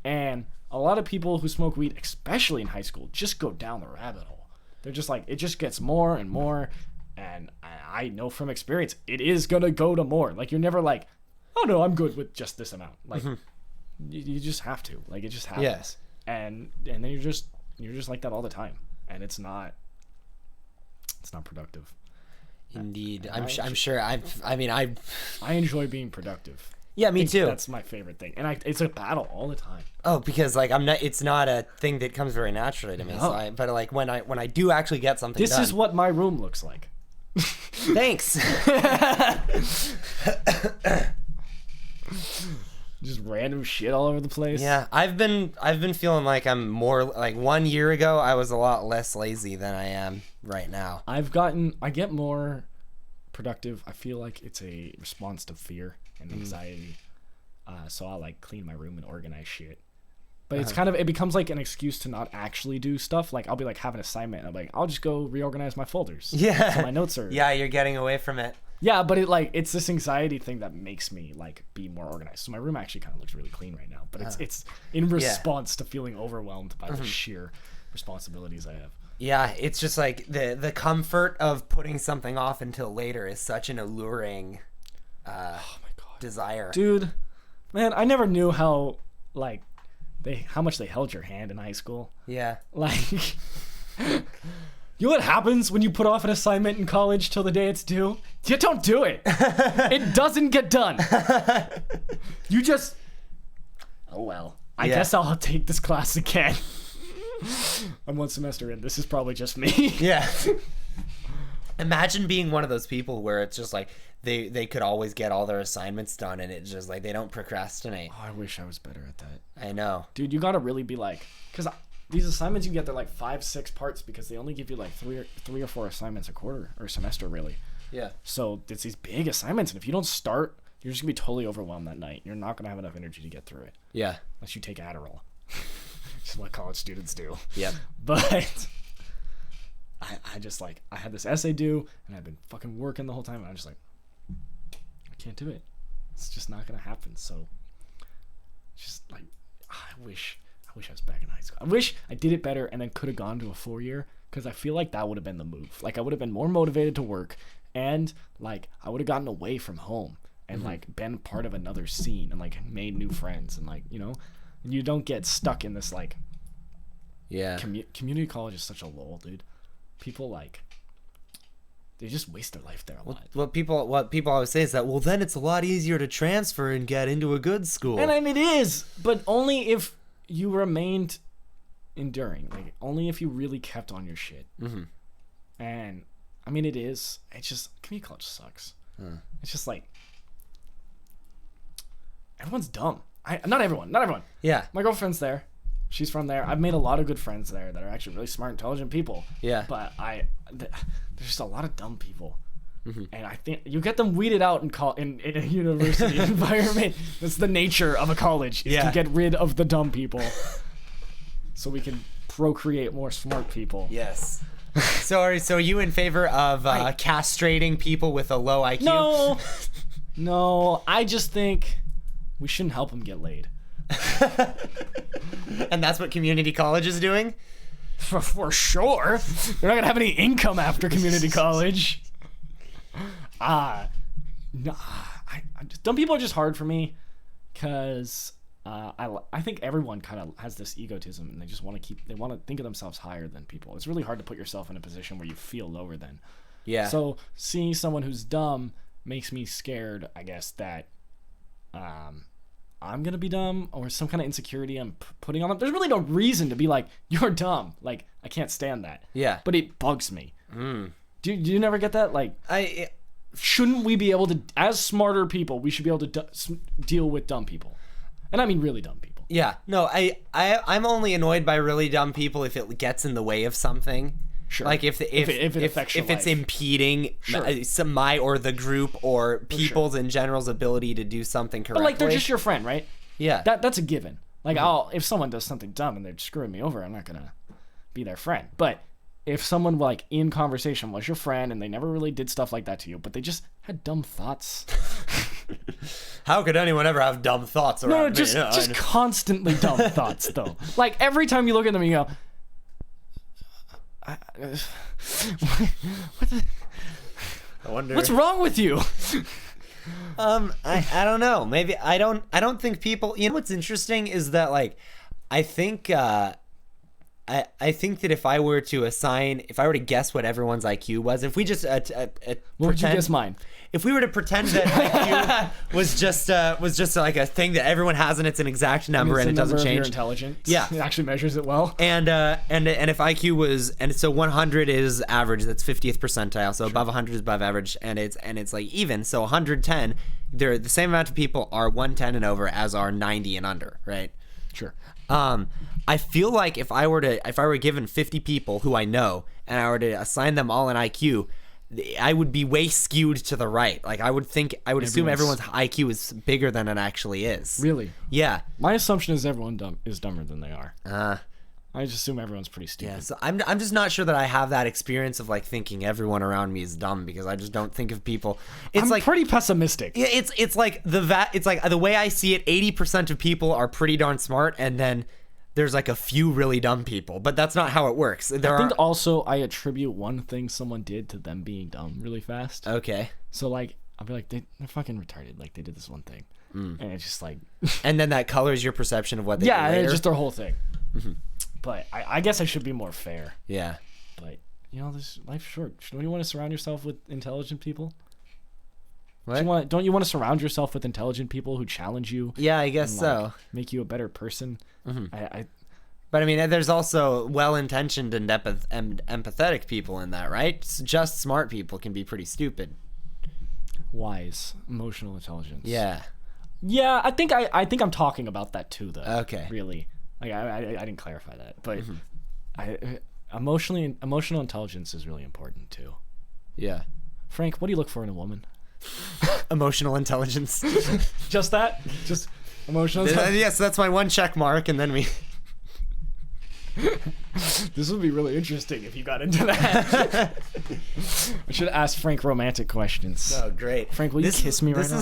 And a lot of people who smoke weed, especially in high school, just go down the rabbit hole. They're just like, it just gets more and more. And I know from experience, it is going to go to more. Like, you're never like, oh no, I'm good with just this amount. Like you just have to. Like it just happens. Yes. And then you're just like that all the time, and it's not productive. Indeed. I'm sure. I enjoy being productive. Yeah, me too. That's my favorite thing, and it's a battle all the time. Oh, because like it's not a thing that comes very naturally to me. No. So but like when I do actually get something this done, is what my room looks like. Thanks. Just random shit all over the place. Yeah, I've been feeling like I'm more like 1 year ago I was a lot less lazy than I am right now. I get more productive. I feel like it's a response to fear and anxiety. So I'll like clean my room and organize shit. But it's it becomes like an excuse to not actually do stuff. Like I'll be like have an assignment and I'm like, I'll just go reorganize my folders. Yeah. So my notes are. Yeah, you're getting away from it. Yeah, but it's this anxiety thing that makes me like be more organized. So my room actually kind of looks really clean right now, but it's in response to feeling overwhelmed by the sheer responsibilities I have. Yeah, it's just like the comfort of putting something off until later is such an alluring desire. Dude, man, I never knew how like how much they held your hand in high school. Yeah. Like you know what happens when you put off an assignment in college till the day it's due? You don't do it. It doesn't get done. You just, oh well, I guess I'll take this class again. I'm 1 semester in. This is probably just me. Yeah. Imagine being one of those people where it's just like they could always get all their assignments done and it's just like they don't procrastinate. Oh, I wish I was better at that. I know. Dude, you gotta really be like, because these assignments you get, they're like 5-6 parts because they only give you like three or four assignments a quarter or a semester really. Yeah. So it's these big assignments, and if you don't start, you're just gonna be totally overwhelmed that night. You're not gonna have enough energy to get through it. Yeah. Unless you take Adderall. Which is what college students do. Yep. But I just like, I had this essay due and I've been fucking working the whole time and I'm just like, I can't do it. It's just not gonna happen. So just like, I wish I was back in high school. I wish I did it better and then could have gone to a 4-year, because I feel like that would have been the move. Like I would have been more motivated to work, and like I would have gotten away from home and like been part of another scene and like made new friends, and like, you know, you don't get stuck in this like community college is such a lull, dude. People like they just waste their life there a lot. What people always say is that, well, then it's a lot easier to transfer and get into a good school. And I mean, it is, but only if you remained enduring. Like only if you really kept on your shit. And I mean, it's just community college sucks. It's just like everyone's dumb. Not everyone. Yeah. My girlfriend's there. She's from there. I've made a lot of good friends there that are actually really smart, intelligent people. Yeah. But there's just a lot of dumb people. And I think you get them weeded out in a university environment. That's the nature of a college, is to get rid of the dumb people so we can procreate more smart people. Yes. So are you in favor of castrating people with a low IQ? No, I just think we shouldn't help them get laid. And that's what community college is doing? For sure. They're not going to have any income after community college. Dumb people are just hard for me because I think everyone kind of has this egotism and they just want to think of themselves higher than people. It's really hard to put yourself in a position where you feel lower than. Yeah. So seeing someone who's dumb makes me scared, I guess, that I'm gonna be dumb, or some kind of insecurity I'm putting on them. There's really no reason to be like, you're dumb. Like, I can't stand that. Yeah. But it bugs me. Do you never get that? Like, shouldn't we be able to, as smarter people, we should be able to deal with dumb people? And I mean really dumb people. Yeah. No, I'm only annoyed by really dumb people if it gets in the way of something. Sure. Like if it affects your it's life. Impeding my or the group or people's in general's ability to do something correctly. But like, they're just your friend, right? Yeah. That's a given. Like, if someone does something dumb and they're screwing me over, I'm not gonna be their friend. But if someone like in conversation was your friend and they never really did stuff like that to you, but they just had dumb thoughts. How could anyone ever have dumb thoughts around me? Just constantly dumb thoughts though. Like every time you look at them, you go, what's wrong with you? I don't know. Maybe I don't think people. You know what's interesting is that like, I think I think that if I were to guess what everyone's IQ was, if we just what would you guess mine? If we were to pretend that IQ was just like a thing that everyone has and it's an exact number and it doesn't change. You're intelligent. Yeah, it actually measures it well. And if IQ was, and so 100 is average, that's 50th percentile. So above 100 is above average, and it's like even. So 110, they're the same amount of people are 110 and over as are 90 and under, right? Sure. I feel like if I were given 50 people who I know and I were to assign them all an IQ, I would be way skewed to the right. Like I would assume everyone's IQ is bigger than it actually is. Really? Yeah. My assumption is everyone is dumber than they are. I just assume everyone's pretty stupid. Yeah, so I'm just not sure that I have that experience of like thinking everyone around me is dumb, because I just don't think of people. I'm like pretty pessimistic. It's like the way I see it, 80% of people are pretty darn smart, and then there's like a few really dumb people, but that's not how it works. I think also I attribute one thing someone did to them being dumb really fast. Okay. So like I'll be like they're fucking retarded. Like they did this one thing, and it's just like. And then that colors your perception of what they did later. Yeah, it's just their whole thing. Mm-hmm. But I guess I should be more fair. Yeah. But you know, this life's short. Don't you want to surround yourself with intelligent people? What? Don't you want to surround yourself with intelligent people who challenge you? Yeah, I guess so. Make you a better person. Mm-hmm. But I mean, there's also well-intentioned and empathetic people in that, right? Just smart people can be pretty stupid. Wise, emotional intelligence. Yeah. Yeah, I think I'm talking about that too, though. Okay. Really, like I didn't clarify that, but emotional intelligence is really important too. Yeah. Frank, what do you look for in a woman? Emotional intelligence. Just that? Just emotional intelligence? Yes, that's my one check mark, and then we... This would be really interesting if you got into that. I should ask Frank romantic questions. Oh, great. Frank, will you kiss me right now?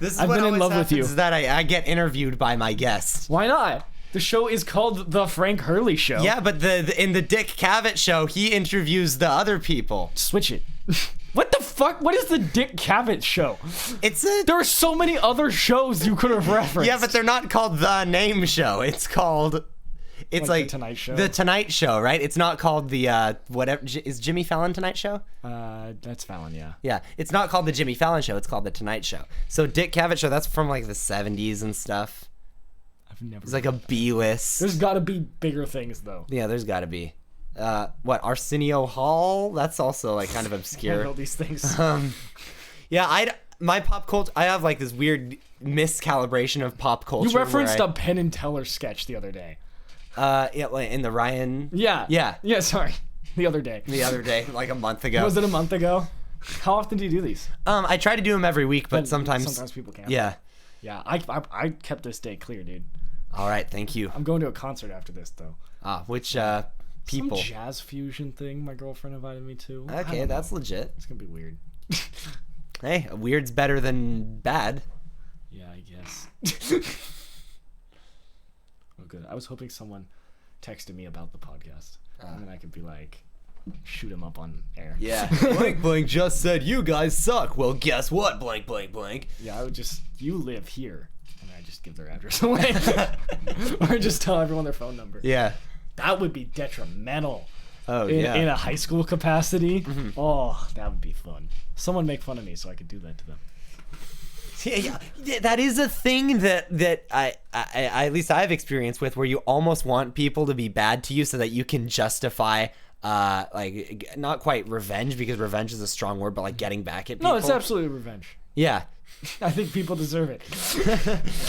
This is I've what been in love with you. Is that I get interviewed by my guest. Why not? The show is called The Frank Hurley Show. Yeah, but in the Dick Cavett show, he interviews the other people. Switch it. What the fuck? What is the Dick Cavett show? There are so many other shows you could have referenced. Yeah, but they're not called The Name Show. It's called... It's like The Tonight Show. The Tonight Show, right? It's not called the whatever. Is Jimmy Fallon Tonight Show? That's Fallon, yeah. Yeah, it's not called the Jimmy Fallon Show. It's called the Tonight Show. So Dick Cavett show, that's from like the 70s and stuff. I've never. It's like a B-list. There's got to be bigger things though. Yeah, there's got to be. What, Arsenio Hall? That's also like kind of obscure. I know these things. Yeah, my pop culture. I have like this weird miscalibration of pop culture. You referenced a Penn and Teller sketch the other day. Yeah, in the Ryan. Yeah. Sorry, the other day, like a month ago. Was it a month ago? How often do you do these? I try to do them every week, but sometimes people can't. Yeah. I kept this day clear, dude. All right, thank you. I'm going to a concert after this, though. Which people? Some jazz fusion thing my girlfriend invited me to. Okay, that's legit. It's gonna be weird. Hey, weird's better than bad. Yeah, I guess. Oh, good. I was hoping someone texted me about the podcast, and then I could be like, shoot him up on air. Yeah. Blank blank just said you guys suck. Well, guess what? Blank blank blank. Yeah, I would just, you live here, and I just give their address away, or just tell everyone their phone number. Yeah. That would be detrimental. Oh, in yeah. In a high school capacity. Mm-hmm. Oh, that would be fun. Someone make fun of me so I could do that to them. Yeah, that is a thing that I at least I've experienced with, where you almost want people to be bad to you so that you can justify like not quite revenge, because revenge is a strong word, but like getting back at people. No, it's absolutely revenge. Yeah. I think people deserve it.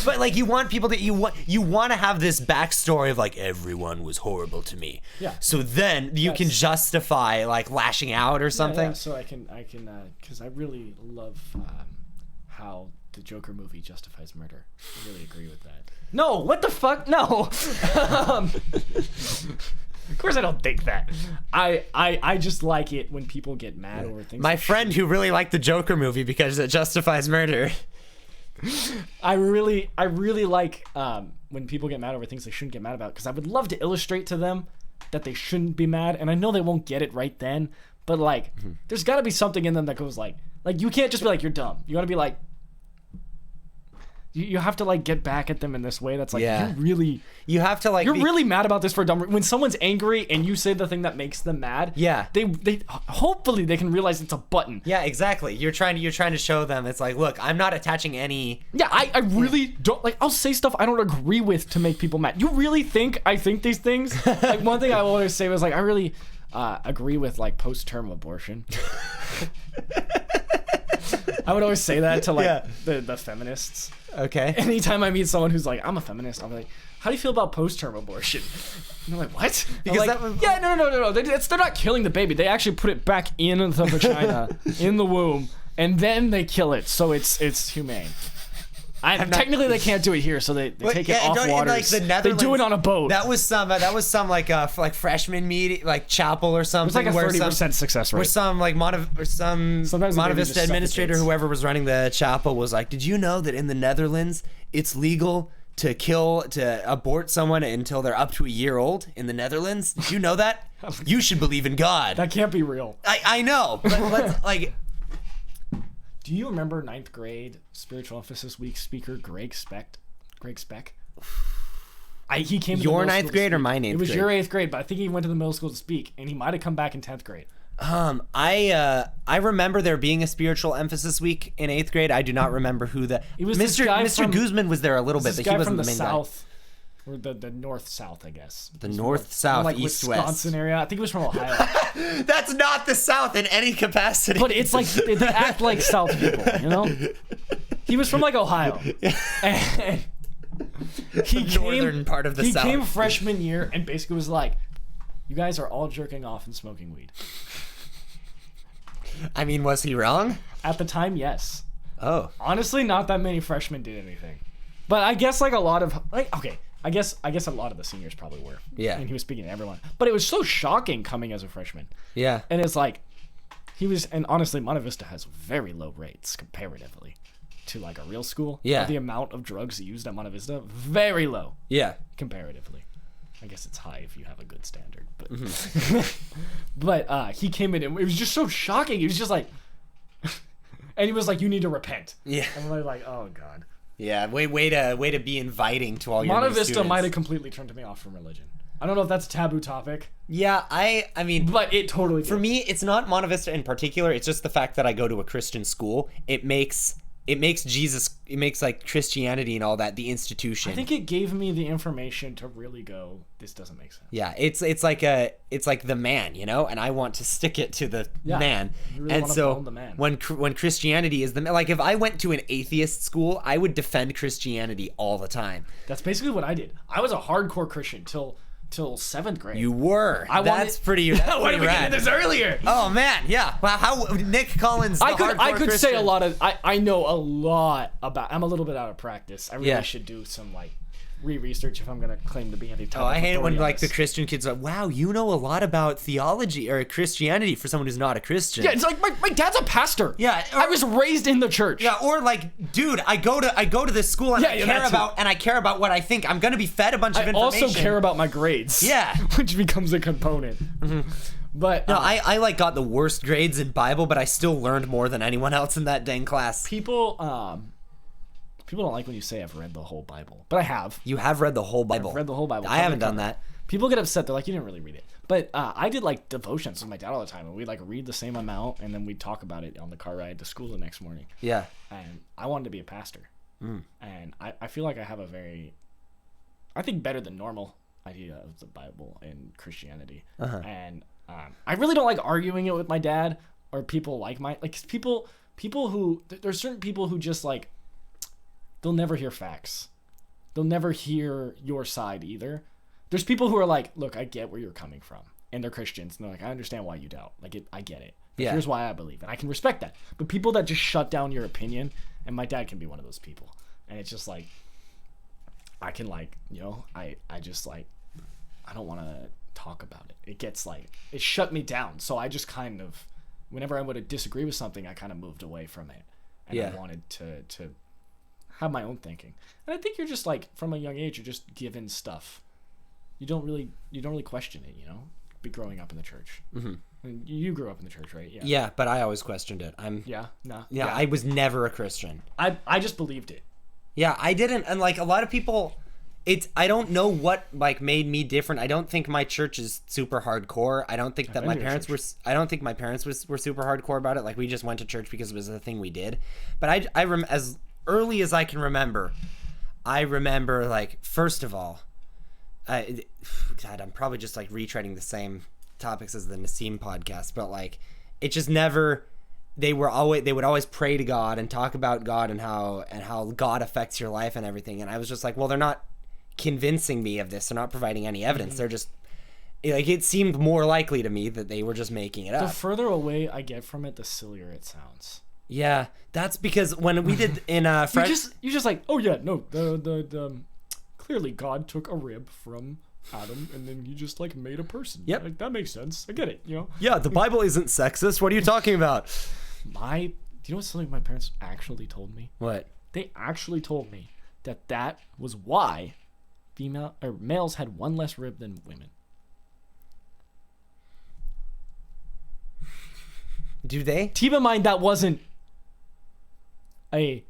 But like you want people to you want to have this backstory of like everyone was horrible to me. Yeah. So then you can justify like lashing out or something. Yeah, so I can because I really love how the Joker movie justifies murder. I really agree with that. No, what the fuck? No. Of course I don't think that. I just like it when people get mad over things. My friend who really liked the Joker movie because it justifies murder. I really like when people get mad over things they shouldn't get mad about, because I would love to illustrate to them that they shouldn't be mad, and I know they won't get it right then, but like there's got to be something in them that goes like, Like, you can't just be like, you're dumb. You gotta be like, you have to like get back at them in this way that's like, you have to like, you're really mad about this for a dumb when someone's angry and you say the thing that makes them mad. They hopefully they can realize it's a button. Exactly. You're trying to show them it's like, look, I'm not attaching any. I really don't like, I'll say stuff I don't agree with to make people mad. You really think I think these things? Like, one thing I always say was like, I really agree with like post-term abortion. I would always say that to like the feminists. Okay. Anytime I meet someone who's like, I'm a feminist, I'm like, how do you feel about post-term abortion? And they're like, what? Because like, no. They're not killing the baby. They actually put it back in the vagina, in the womb, and then they kill it. So it's humane. Technically, they can't do it here, so they take it off waters. Like, they do it on a boat. That was some like freshman meet, like chapel or something. It was like a 30% success rate. Where some like Monte Vista administrator, whoever was running the chapel, was like, "Did you know that in the Netherlands it's legal to abort someone until they're up to a year old in the Netherlands? Did you know that? You should believe in God." That can't be real. I know, but let's like. Do you remember 9th grade Spiritual Emphasis Week speaker Greg Speck? He came to your 9th grade or my 9th grade? It was your 8th grade, but I think he went to the middle school to speak, and he might have come back in 10th grade. I remember there being a Spiritual Emphasis Week in 8th grade. I do not remember who It was Mr. Guzman was there a little bit, but he wasn't the main south. Or the north-south, I guess. The north-south, like east-west. Wisconsin area. I think it was from Ohio. That's not the South in any capacity. But it's like, they act like South people, you know? He was from like Ohio. And northern part of the South. He came freshman year and basically was like, you guys are all jerking off and smoking weed. I mean, was he wrong? At the time, yes. Oh. Honestly, not that many freshmen did anything. But I guess like a lot of, like, okay. I guess a lot of the seniors probably were. Yeah. And he was speaking to everyone. But it was so shocking coming as a freshman. Yeah. And it's like, and honestly, Monte Vista has very low rates comparatively to like a real school. Yeah. The amount of drugs used at Monte Vista, very low. Yeah. Comparatively. I guess it's high if you have a good standard. But, but he came in and it was just so shocking. He was just like, and he was like, you need to repent. Yeah. And we're like, oh God. Yeah, way to be inviting to all your Monte new Vista students. might have completely turned me off from religion. I don't know if that's a taboo topic. Yeah, I mean, but it totally for me, it's not Monte Vista in particular. It's just the fact that I go to a Christian school. It makes like Christianity and all that the institution. I think it gave me the information to really go, this doesn't make sense. Yeah, it's like the man, you know, and I want to stick it to the man. You really and want to so bone the man. when Christianity is the man, like if I went to an atheist school, I would defend Christianity all the time. That's basically what I did. I was a hardcore Christian till 7th grade. You were. That's pretty rad. Why did we get into this earlier? Oh man, yeah. Well, how Nick Collins? I could say a lot of. I know a lot about. I'm a little bit out of practice. I really should do some like research if I'm gonna claim to be any type of I hate it when like this. the Christian kids are like, wow, you know a lot about theology or Christianity for someone who's not a Christian. Yeah, it's like my dad's a pastor. Yeah, I was raised in the church. Yeah, or like, dude, I go to this school and I care about what I think. I'm gonna be fed a bunch of information. I also care about my grades. Yeah, which becomes a component. Mm-hmm. But no, I like got the worst grades in Bible, but I still learned more than anyone else in that dang class. People don't like when you say I've read the whole Bible, but I have. You have read the whole Bible. I've read the whole Bible. I haven't done that. People get upset. They're like, you didn't really read it. But I did like devotions with my dad all the time, and we'd like read the same amount, and then we'd talk about it on the car ride to school the next morning. Yeah. And I wanted to be a pastor. And I feel like I have a very, I think better than normal idea of the Bible and Christianity. And I really don't like arguing it with my dad or people like people who, there's certain people who just like, they'll never hear facts. They'll never hear your side either. There's people who are like, look, I get where you're coming from. And they're Christians. And they're like, I understand why you doubt. Like, I get it. But here's why I believe. And I can respect that. But people that just shut down your opinion, and my dad can be one of those people. And it's just like, I can like, you know, I just like, I don't want to talk about it. It gets like, it shut me down. So I just kind of, whenever I would disagree with something, I kind of moved away from it. And I wanted to have my own thinking. And I think you're just like, from a young age, you're just given stuff. You don't really question it, you know? growing up in the church. Mm-hmm. I mean, you grew up in the church, right? Yeah. Yeah, but I always questioned it. Yeah, I was never a Christian. I just believed it. Yeah, I didn't, and like a lot of people, I don't know what like made me different. I don't think my church is super hardcore. I don't think that my parents were. I don't think my parents were super hardcore about it. Like we just went to church because it was the thing we did. But as early as I can remember, I remember like first of all, God, I'm probably just like retreading the same topics as the Nassim podcast, but like it just never. They would always pray to God and talk about God and how God affects your life and everything. And I was just like, well, they're not convincing me of this. They're not providing any evidence. They're just like, it seemed more likely to me that they were just making it up. The further away I get from it, the sillier it sounds. Yeah, that's because when we did in you're just like, oh yeah, no, the clearly God took a rib from Adam and then he just like made a person. Yep, like, that makes sense. I get it. You know. Yeah, the Bible isn't sexist. What are you talking about? Do you know what something my parents actually told me? What? They actually told me that was why males had one less rib than women. Do they? Keep in mind that wasn't a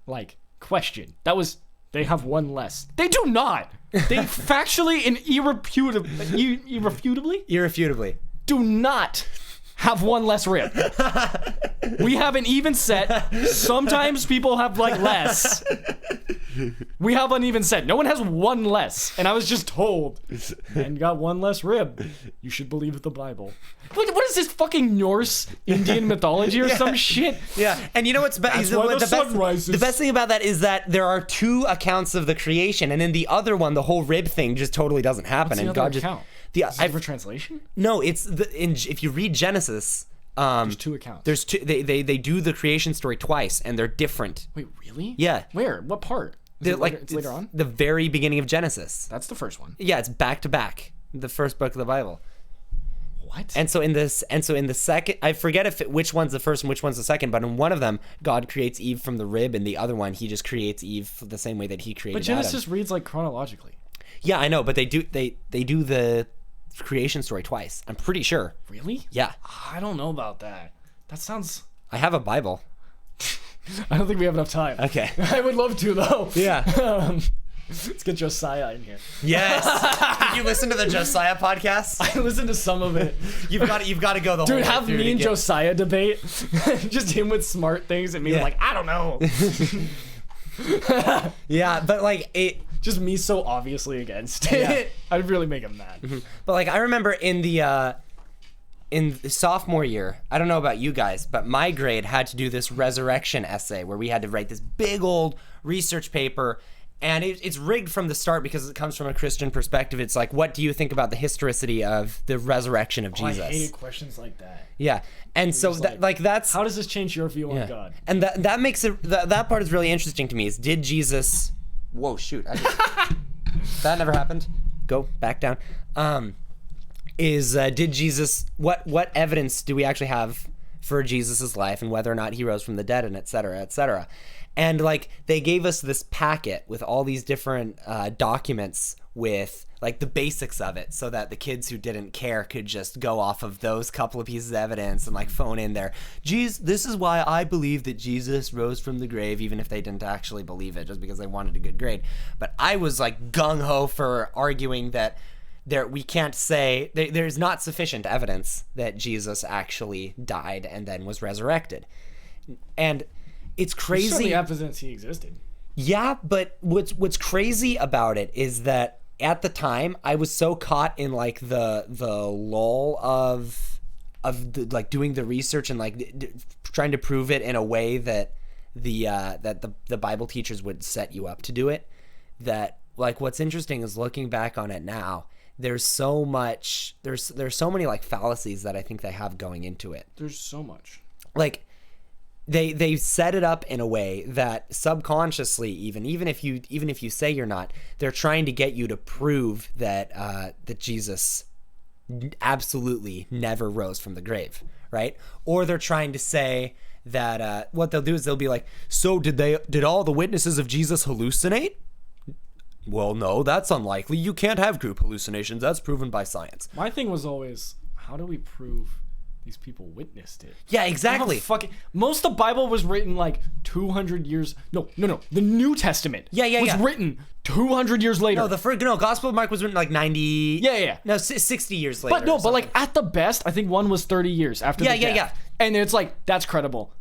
like question. That was they have one less. They do not. They factually and irrefutably do not have one less rib. We have an even set. Sometimes people have like less. We have an even set. No one has one less. And I was just told, man, you got one less rib. You should believe the Bible. What is this fucking Norse Indian mythology or some shit? Yeah. And you know what's the best thing about that is that there are two accounts of the creation, and in the other one, the whole rib thing just totally doesn't happen. What's the other account? Is it for translation? No, it's if you read Genesis, there's two accounts. There's two. They do the creation story twice, and they're different. Wait, really? Yeah. Where? What part? It's later on. The very beginning of Genesis. That's the first one. Yeah, it's back to back. The first book of the Bible. What? And so in the second, I forget which one's the first and which one's the second, but in one of them, God creates Eve from the rib, and the other one, he just creates Eve the same way that he created Adam. But Genesis reads like chronologically. Yeah, I know, but they do the creation story twice. I'm pretty sure. Really? Yeah. I don't know about that. That sounds... I have a Bible. I don't think we have enough time. Okay. I would love to, though. Yeah. Let's get Josiah in here. Yes. Did you listen to the Josiah podcast? I listened to some of it. You've got to go the whole way. Dude, have me and Josiah debate. Just him with smart things and me like, I don't know. Yeah, but like it... Just me so obviously against it. Yeah. I'd really make him mad. Mm-hmm. But like I remember in the sophomore year, I don't know about you guys, but my grade had to do this resurrection essay where we had to write this big old research paper, and it's rigged from the start because it comes from a Christian perspective. It's like, what do you think about the historicity of the resurrection of Jesus? I hate questions like that. Yeah, and so that's how does this change your view on God? And that makes it that part is really interesting to me. Is did Jesus? Whoa, shoot! That never happened. Go back down. Did Jesus? What evidence do we actually have for Jesus's life and whether or not he rose from the dead and et cetera, et cetera? And like they gave us this packet with all these different documents with like the basics of it, so that the kids who didn't care could just go off of those couple of pieces of evidence and like phone in there. This is why I believe that Jesus rose from the grave, even if they didn't actually believe it, just because they wanted a good grade. But I was like gung ho for arguing that we can't say there's not sufficient evidence that Jesus actually died and then was resurrected, and it's crazy. There's certainly evidence he existed. Yeah, but what's crazy about it is that at the time I was so caught in like the lull of like doing the research and like trying to prove it in a way that the Bible teachers would set you up to do it, that like what's interesting is looking back on it now, there's so many like fallacies that I think they have going into it. There's so much. Like they set it up in a way that subconsciously, even if you say you're not, they're trying to get you to prove that that Jesus absolutely never rose from the grave, right? Or they're trying to say that what they'll do is they'll be like, so did all the witnesses of Jesus hallucinate? well, no, that's unlikely. You can't have group hallucinations. That's proven by science. My thing was always, how do we prove these people witnessed it? Yeah, exactly. Most of the Bible was written like 200 years. No. The New Testament. Was written 200 years later. No, Gospel of Mark was written like 90. Yeah. No, 60 years later. But like at the best, I think one was 30 years after the death. Yeah. And it's like, that's credible.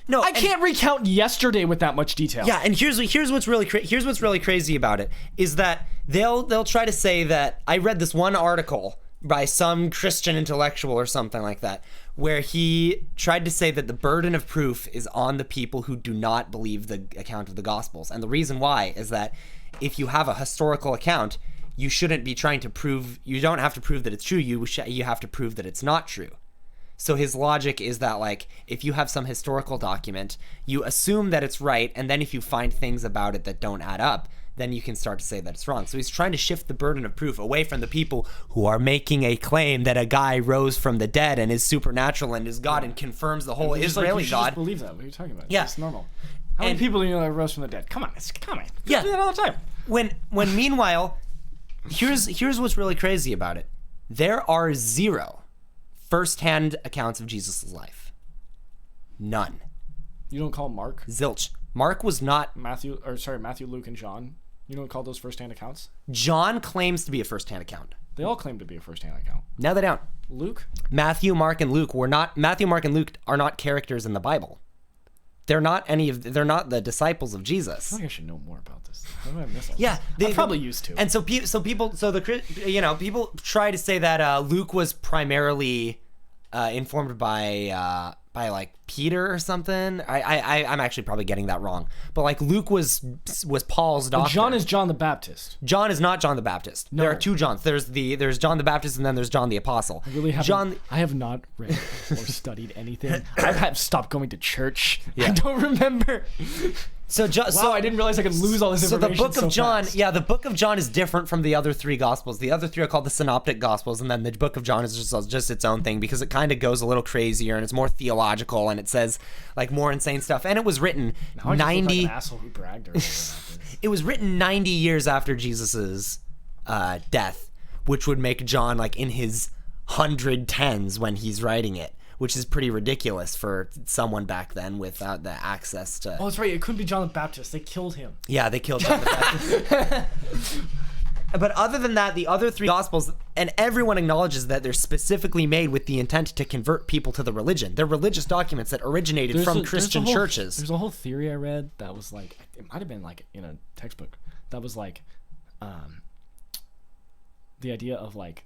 No, I can't recount yesterday with that much detail. Yeah, and here's what's really crazy about it is that they'll try to say that I read this one article by some Christian intellectual or something like that, where he tried to say that the burden of proof is on the people who do not believe the account of the Gospels. And the reason why is that if you have a historical account, you shouldn't be trying to prove, you don't have to prove that it's true, you have to prove that it's not true. So his logic is that, like, if you have some historical document, you assume that it's right, and then if you find things about it that don't add up, then you can start to say that it's wrong. So he's trying to shift the burden of proof away from the people who are making a claim that a guy rose from the dead and is supernatural and is God and confirms the whole Israeli God. Just believe that. What are you talking about? Yeah. It's normal. How many people do you know that rose from the dead? Come on. Yeah. Do that all the time. When meanwhile, here's what's really crazy about it. There are 0 first-hand accounts of Jesus' life. None. You don't call Mark? Zilch. Mark was not... Matthew, Luke, and John. You don't call those first-hand accounts? John claims to be a first-hand account. They all claim to be a first-hand account. No, they don't. Luke? Matthew, Mark, and Luke are not characters in the Bible. They're not the disciples of Jesus. I feel like I should know more about this. How did I miss all Yeah, this? I probably used to. And people try to say that Luke was primarily informed by like Peter or something. I'm actually probably getting that wrong. But like Luke was Paul's doctor. But John is John the Baptist. John is not John the Baptist. No. There are 2 Johns. There's John the Baptist and then there's John the Apostle. I have not read or studied anything. I have stopped going to church. Yeah. I don't remember. I didn't realize I could lose all this information. So the book of John, the book of John is different from the other 3 Gospels. The other 3 are called the Synoptic Gospels, and then the book of John is just its own thing because it kind of goes a little crazier and it's more theological and it says like more insane stuff. And it was written 90. Like an asshole who bragged about this. It was written 90 years after Jesus's death, which would make John like in his 110s when he's writing it, which is pretty ridiculous for someone back then without the access to... Oh, that's right. It couldn't be John the Baptist. They killed him. Yeah, they killed John the Baptist. But other than that, the other 3 Gospels, and everyone acknowledges that they're specifically made with the intent to convert people to the religion. They're religious documents that originated from Christian churches. There's a whole theory I read that was like... It might have been like in a textbook. That was like... the idea of like...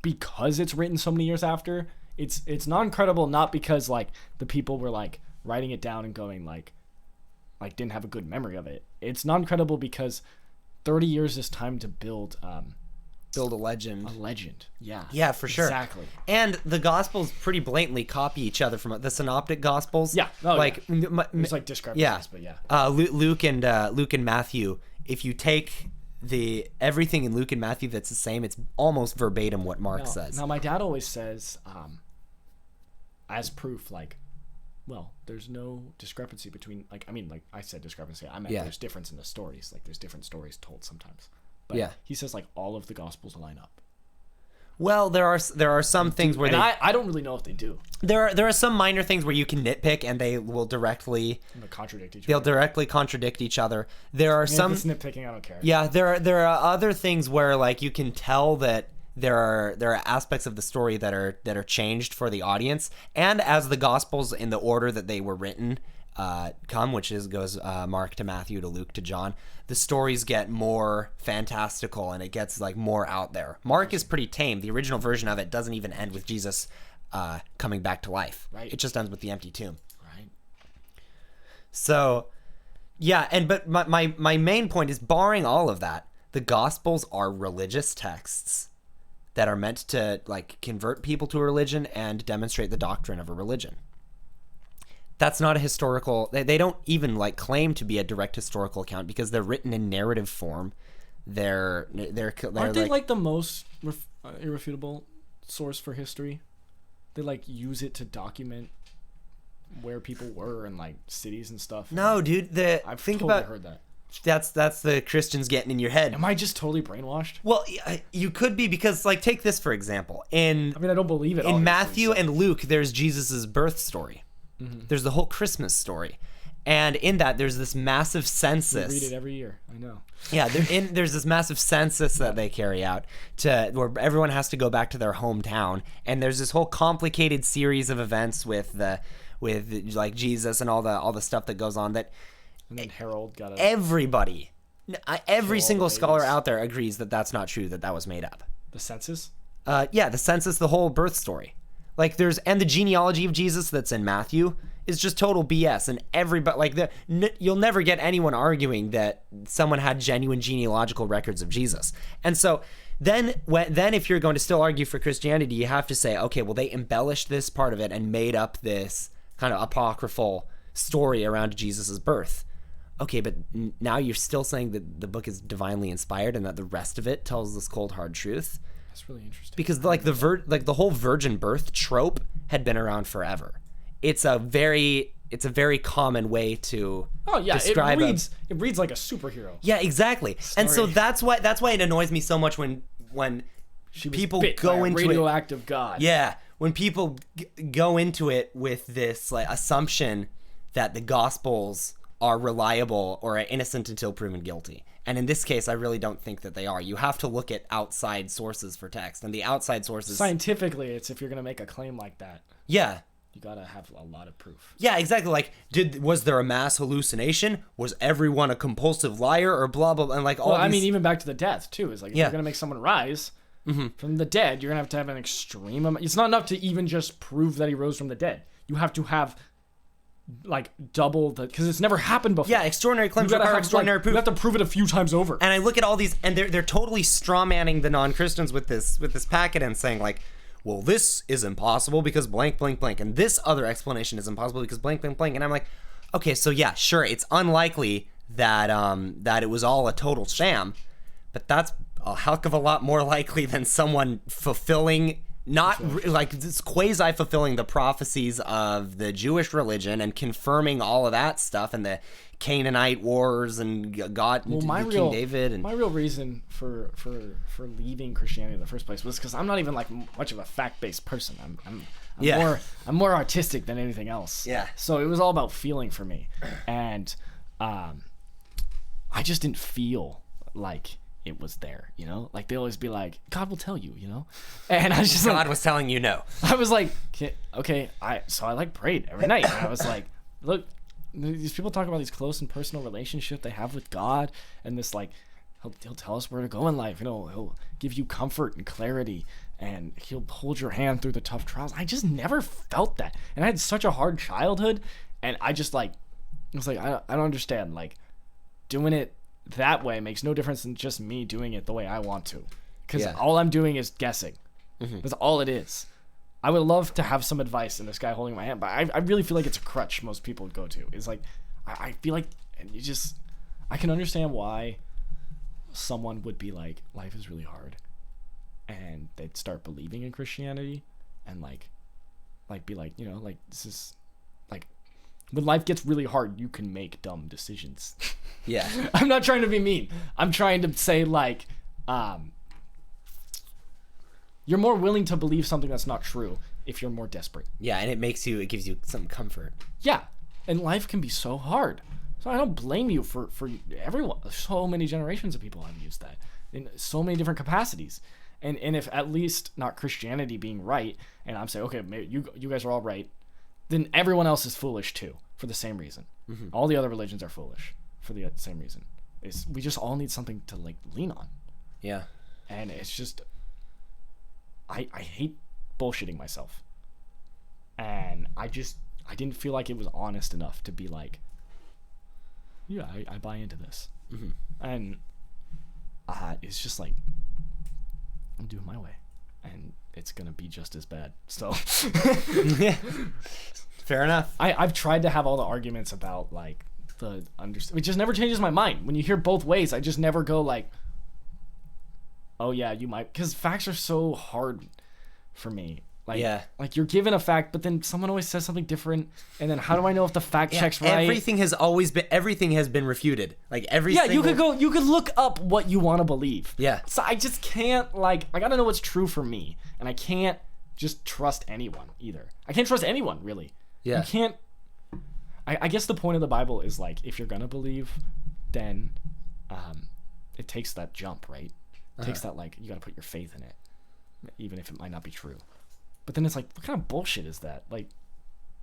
because it's written so many years after... It's non-credible not because like the people were like writing it down and going like didn't have a good memory of it. It's non-credible because 30 years is time to build a legend. Yeah, for sure. Exactly. And the Gospels pretty blatantly copy each other from the Synoptic Gospels. Yeah. There's like discrepancies, but yeah. Luke and Matthew. If you take everything in Luke and Matthew that's the same, it's almost verbatim what Mark says. Now my dad always says as proof there's no discrepancy between I said discrepancy, I meant there's difference in the stories, like there's different stories told sometimes, but he says like all of the Gospels line up. Well, there are some things where I don't really know if they do. There are some minor things where you can nitpick and they will directly contradict each other. They'll directly contradict each other. There are some nitpicking. I don't care. Yeah, there are other things where like you can tell that there are aspects of the story that are changed for the audience, and as the Gospels in the order that they were written goes Mark to Matthew to Luke to John, the stories get more fantastical and it gets like more out there. Mark is pretty tame. The original version of it doesn't even end with Jesus coming back to life. Right. It just ends with the empty tomb. Right. So, yeah, but my main point is, barring all of that, the Gospels are religious texts that are meant to like convert people to a religion and demonstrate the doctrine of a religion. That's not a historical... They don't even like claim to be a direct historical account because they're written in narrative form. Aren't they like the most irrefutable source for history? They like use it to document where people were and like cities and stuff. No, dude. I've totally heard that. that's the Christians getting in your head. Am I just totally brainwashed? Well, you could be, because like take this for example. I don't believe it. In Matthew and Luke, there's Jesus's birth story. There's the whole Christmas story. And in that, there's this massive census. We read it every year. I know. Yeah, there's this massive census that they carry out where everyone has to go back to their hometown, and there's this whole complicated series of events with like Jesus and all the stuff that goes on. That and then Harold got every single scholar out there agrees that that's not true. That was made up. The census. Yeah, the census, the whole birth story. Like and the genealogy of Jesus that's in Matthew is just total BS, and everybody you'll never get anyone arguing that someone had genuine genealogical records of Jesus. And so then if you're going to still argue for Christianity, you have to say, okay, well, they embellished this part of it and made up this kind of apocryphal story around Jesus's birth. Okay, but now you're still saying that the book is divinely inspired and that the rest of it tells this cold hard truth. That's really interesting. Because the whole virgin birth trope had been around forever. It's a very common way to describe it reads like a superhero. Yeah, exactly. Story. And so that's why it annoys me so much when people go into radioactive God. Yeah, when people go into it with this like assumption that the Gospels are reliable or are innocent until proven guilty. And in this case, I really don't think that they are. You have to look at outside sources for text, and the outside sources scientifically, it's if you're going to make a claim like that. Yeah. You gotta have a lot of proof. Yeah, exactly. Like, was there a mass hallucination? Was everyone a compulsive liar, or blah blah? And like all. Well, even back to the death too. Is like if you're gonna make someone rise from the dead, you're gonna have an extreme amount. It's not enough to even just prove that he rose from the dead. You have to have like double the, because it's never happened before. Yeah, extraordinary claims require extraordinary proof. You have to prove it a few times over. And I look at all these, and they're totally strawmanning the non-Christians with this packet and saying like, well, this is impossible because blank, blank, blank. And this other explanation is impossible because blank, blank, blank. And I'm like, okay, so yeah, sure, it's unlikely that it was all a total sham, but that's a heck of a lot more likely than someone fulfilling, like this quasi-fulfilling the prophecies of the Jewish religion and confirming all of that stuff and the Canaanite wars and King David. And my real reason for leaving Christianity in the first place was because I'm not even like much of a fact-based person. I'm more artistic than anything else. Yeah. So it was all about feeling for me, and I just didn't feel like it was there, you know? Like they always be like, God will tell you, you know? And I was just God was telling you no. I was like, okay, I like prayed every night. And I was like, look, these people talk about these close and personal relationship they have with God, and this like he'll tell us where to go in life, you know, he'll give you comfort and clarity, and he'll hold your hand through the tough trials. I just never felt that, and I had such a hard childhood, and I just like was like, I don't understand, like doing it that way makes no difference than just me doing it the way I want to, because all I'm doing is guessing. That's all it is. I would love to have some advice in this guy holding my hand, but I really feel like it's a crutch most people go to. It's like, I feel like I can understand why someone would be like, life is really hard, and they'd start believing in Christianity, and like be like, you know, like this is like, when life gets really hard, you can make dumb decisions. Yeah. I'm not trying to be mean. I'm trying to say like, you're more willing to believe something that's not true if you're more desperate. Yeah, and it gives you some comfort. Yeah, and life can be so hard. So I don't blame you for everyone. So many generations of people have used that in so many different capacities. And if at least not Christianity being right, and I'm saying, okay, maybe you guys are all right, then everyone else is foolish too for the same reason. All the other religions are foolish for the same reason. We just all need something to like lean on. Yeah. And it's just, I hate bullshitting myself, and I didn't feel like it was honest enough to be like, yeah, I buy into this. And it's just like, I'm doing my way, and it's gonna be just as bad. So yeah, fair enough. I've tried to have all the arguments about like the it just never changes my mind. When you hear both ways, I just never go like, oh yeah, you might, because facts are so hard for me. Like you're given a fact, but then someone always says something different, and then how do I know if the fact check's right? Everything has been refuted. Like you could look up what you want to believe. Yeah. So I just can't I gotta know what's true for me, and I can't just trust anyone either. I can't trust anyone really. Yeah. You can't. I guess the point of the Bible is like if you're gonna believe, then, it takes that jump, right? It takes that you gotta put your faith in it, even if it might not be true. But then it's like, what kind of bullshit is that? Like,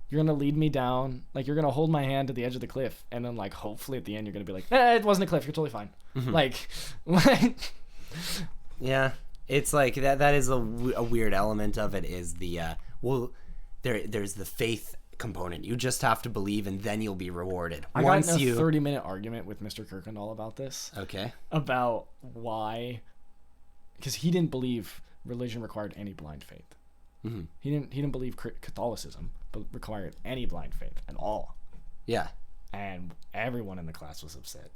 you're gonna lead me down, you're gonna hold my hand to the edge of the cliff, and then hopefully at the end you're gonna be like, it wasn't a cliff, you're totally fine. Mm-hmm. Yeah, it's like that is a weird element of it is the there's the faith component. You just have to believe, and then you'll be rewarded. I got in a 30-minute argument with Mr. Kirkendall about this. Okay. About why, because he didn't believe religion required any blind faith. Mm-hmm. He didn't believe Catholicism but required any blind faith at all. Yeah. And everyone in the class was upset.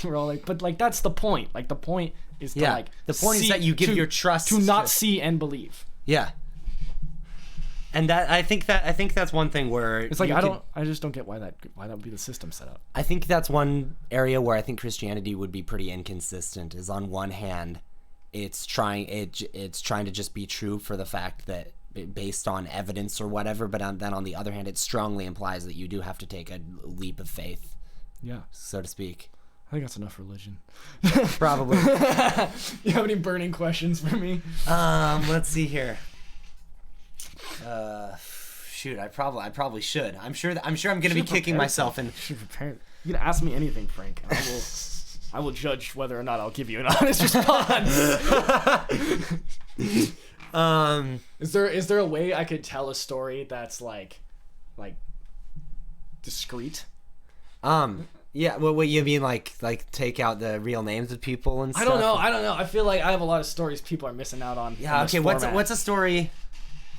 We're all like, but that's the point. The point is to the point is that you give your trust to not see and believe. Yeah. And that I think that's one thing where it's I just don't get why that would be the system set up. I think that's one area where I think Christianity would be pretty inconsistent. Is on one hand, it's trying to just be true for the fact that based on evidence or whatever, but then on the other hand, it strongly implies that you do have to take a leap of faith. Yeah, so to speak. I think that's enough religion. Probably. You have any burning questions for me? Let's see here. Shoot, I probably should. I'm sure I'm going to be kicking myself in. You can ask me anything, Frank. I will judge whether or not I'll give you an honest response. Is there a way I could tell a story that's like discreet? Yeah. Well, what you mean, like take out the real names of people and stuff? I don't know. I feel like I have a lot of stories people are missing out on. Yeah. Okay. What's a story?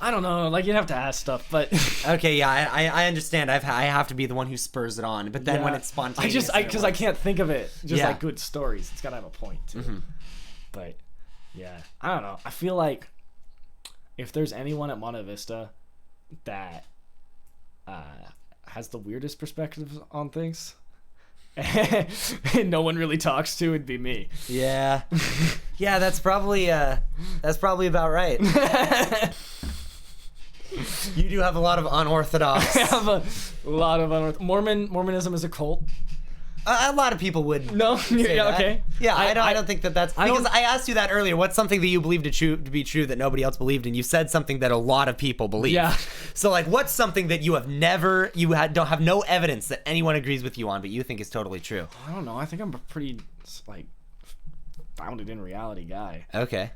I don't know. You'd have to ask stuff, but okay. Yeah. I understand. I have to be the one who spurs it on, but then when it's spontaneous, because I can't think of it. Just good stories. It's gotta have a point too. Mm-hmm. But yeah, I don't know. I feel like if there's anyone at Monte Vista that has the weirdest perspectives on things, and no one really talks to, it'd be me. Yeah. Yeah, that's probably about right. You do have a lot of unorthodox. I have a lot of unorthodox. Mormonism is a cult. A lot of people would. No. Yeah. Okay. Yeah. I don't think that's because I asked you that earlier. What's something that you believe to be true that nobody else believed, and you said something that a lot of people believe. Yeah. So what's something that don't have no evidence that anyone agrees with you on, but you think is totally true? I don't know. I think I'm a pretty founded in reality guy. Okay.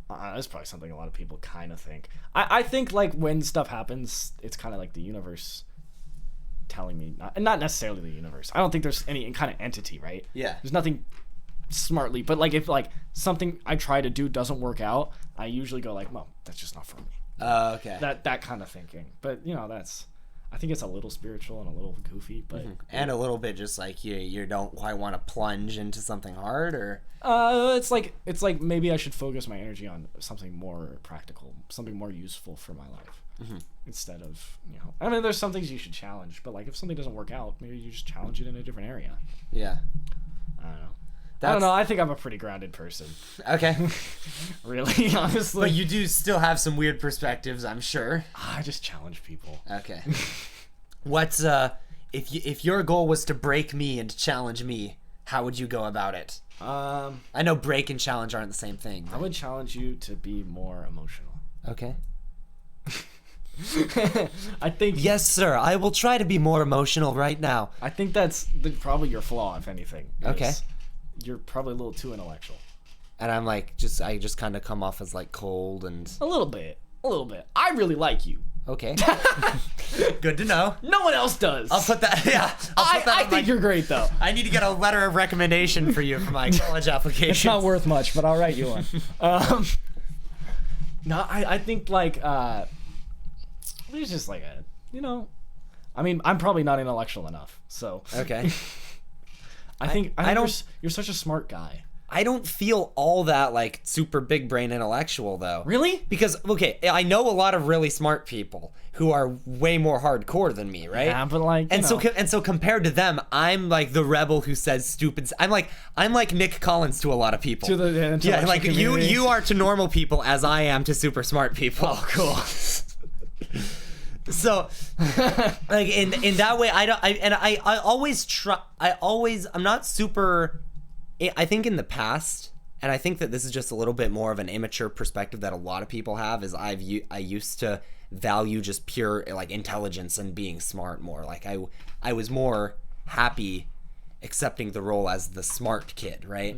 That's probably something a lot of people kind of think. I think when stuff happens, it's kind of like the universe telling me, not necessarily the universe. I don't think there's any kind of entity, right? Yeah. There's nothing smartly, but if something I try to do doesn't work out, I usually go well, that's just not for me. Okay. That kind of thinking. But I think it's a little spiritual and a little goofy, but and a little bit just you don't quite want to plunge into something hard, or it's like maybe I should focus my energy on something more practical, something more useful for my life. Mm-hmm. Instead of there's some things you should challenge, but if something doesn't work out, maybe you just challenge it in a different area. Yeah. I don't know. I think I'm a pretty grounded person. Okay. Really, honestly. But you do still have some weird perspectives, I'm sure. I just challenge people. Okay. What's if your goal was to break me and challenge me, how would you go about it? I know break and challenge aren't the same thing. I would challenge you to be more emotional. Okay. I think yes, sir. I will try to be more emotional right now. I think that's probably your flaw, if anything. Okay. You're probably a little too intellectual. And I'm I just kind of come off as cold and a little bit. I really like you. Okay. Good to know. No one else does. I'll put that. Yeah. I think you're great though. I need to get a letter of recommendation for you for my college application. It's not worth much, but I'll write you one. No, I think there's just I mean, I'm probably not intellectual enough, so. Okay. I think you're such a smart guy. I don't feel all that like super big brain intellectual though. Really? Because okay, I know a lot of really smart people who are way more hardcore than me, right? Yeah, but like, so compared to them, I'm like the rebel who says stupid. I'm like Nick Collins to a lot like community. you are to normal people as I am to super smart people. Oh, cool. So, like in that way, I always try. I'm not super. I think in the past, and I think that this is just a little bit more of an immature perspective that a lot of people have. Is I used to value just pure like intelligence and being smart more. Like I was more happy accepting the role as the smart kid, right?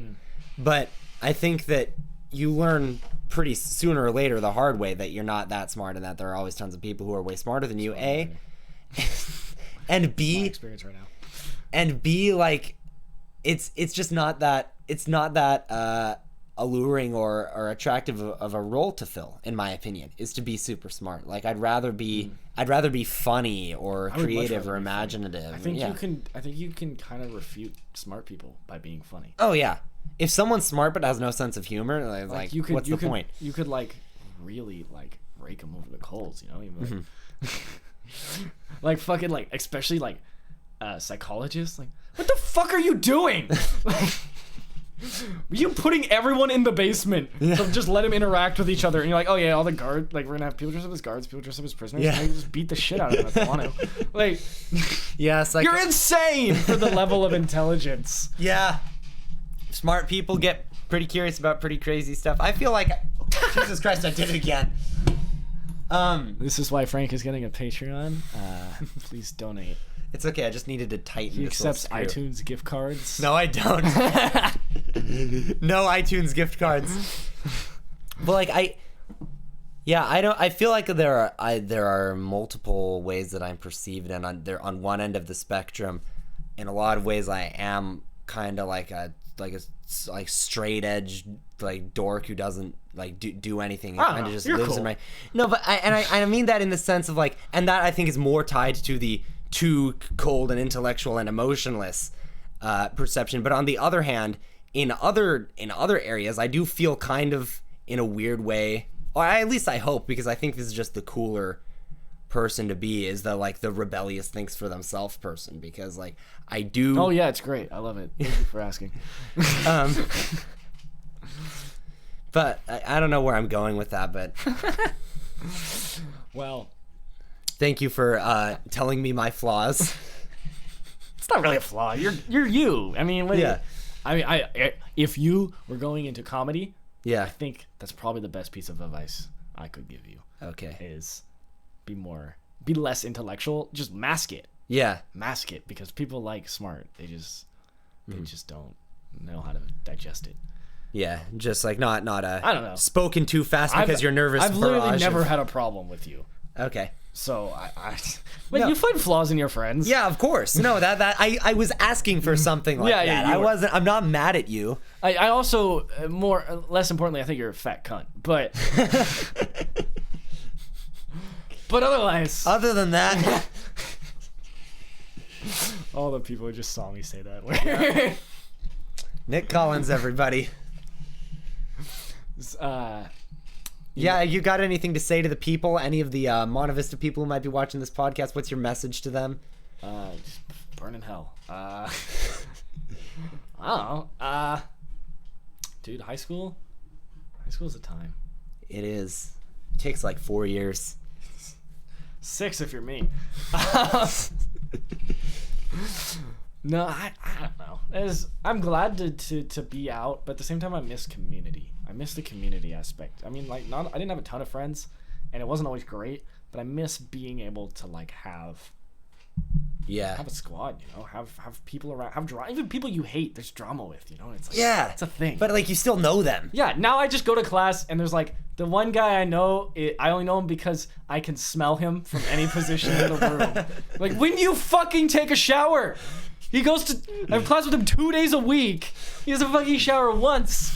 But I think that you learn pretty sooner or later the hard way that you're not that smart and that there are always tons of people who are way smarter than you. A, and B, my experience right now. And B, like it's just not that alluring or attractive of a role to fill, in my opinion, is to be super smart. Like I'd rather be funny or creative or imaginative. I think you can kind of refute smart people by being funny. Oh yeah. If someone's smart but has no sense of humor, like what's the point? You could like really like rake them over the coals, you know? Even, like fucking like, especially like psychologists, like, what the fuck are you doing? Like, you putting everyone in the basement to just let them interact with each other, and you're like, oh yeah, all the guards, like we're gonna have people dress up as guards, people dress up as prisoners, and they just beat the shit out of them if they want to. Like, yes, like, you're insane for the level of intelligence. Yeah, smart people get pretty curious about pretty crazy stuff. I feel like, Jesus Christ, I did it again. This is why Frank is getting a Patreon. Please donate. It's okay, I just needed to tighten He this accepts iTunes gift cards. No, I don't. No iTunes gift cards. But like I feel like there are multiple ways that I'm perceived, and on one end of the spectrum, in a lot of ways I am kind of like a straight edge like dork who doesn't like do anything and kind of just lives in my but I mean that in the sense of like, and that I think is more tied to the too cold and intellectual and emotionless perception. But on the other hand, in other areas, I do feel kind of in a weird way, or at least I hope, because I think this is just the cooler person to be, is the like the rebellious thinks for themselves person, because like I do. Oh yeah, it's great. I love it. Thank you for asking. But I don't know where I'm going with that, but well, thank you for telling me my flaws. It's not really a flaw. You're you. I mean, I if you were going into comedy, I think that's probably the best piece of advice I could give you. Okay. Is be less intellectual. Just mask it. Yeah. Mask it, because people like smart. They just don't know how to digest it. Yeah, just like not I don't know. Spoken too fast because you're nervous. I've literally never had a problem with you. Okay. So you find flaws in your friends. Yeah, of course. No, that I was asking for something like that. I'm not mad at you. I also less importantly, I think you're a fat cunt. But but otherwise, other than that, all the people who just saw me say that. Nick Collins, everybody. Yeah, you got anything to say to the people? Any of the Monte Vista people who might be watching this podcast? What's your message to them? Just burn in hell. I don't know. Dude, high school's a time. It is. It takes like 4 years. 6 if you're me. No, I don't know. I'm glad to be out, but at the same time, I miss community. I miss the community aspect. I mean, like, I didn't have a ton of friends, and it wasn't always great, but I miss being able to like have a squad, you know, have people around, have drama, even people you hate. There's drama with, you know. It's like, it's a thing. But like, you still know them. Yeah. Now I just go to class, and there's like the one guy I know. I only know him because I can smell him from any position in the room. Like, when do you fucking take a shower? He goes to, I have class with him 2 days a week. He doesn't fucking shower once.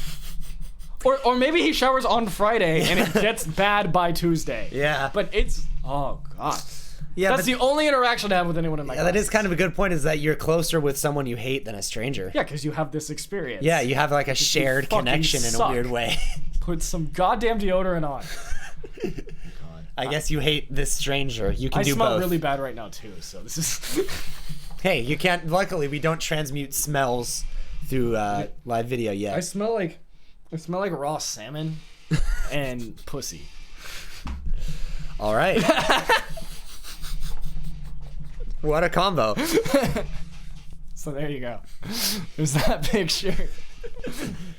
Or maybe he showers on Friday and it gets bad by Tuesday. Yeah. But it's, oh God. Yeah, That's the only interaction I have with anyone in my class. That is kind of a good point, is that you're closer with someone you hate than a stranger. Yeah, because you have this experience. Yeah, you have like a shared connection in a weird way. Put some goddamn deodorant on. I guess you hate this stranger. You can do both. I smell really bad right now too, so this is... Hey, you can't... Luckily, we don't transmute smells through live video yet. I smell like raw salmon and pussy. All right. What a combo. So there you go. There's that picture.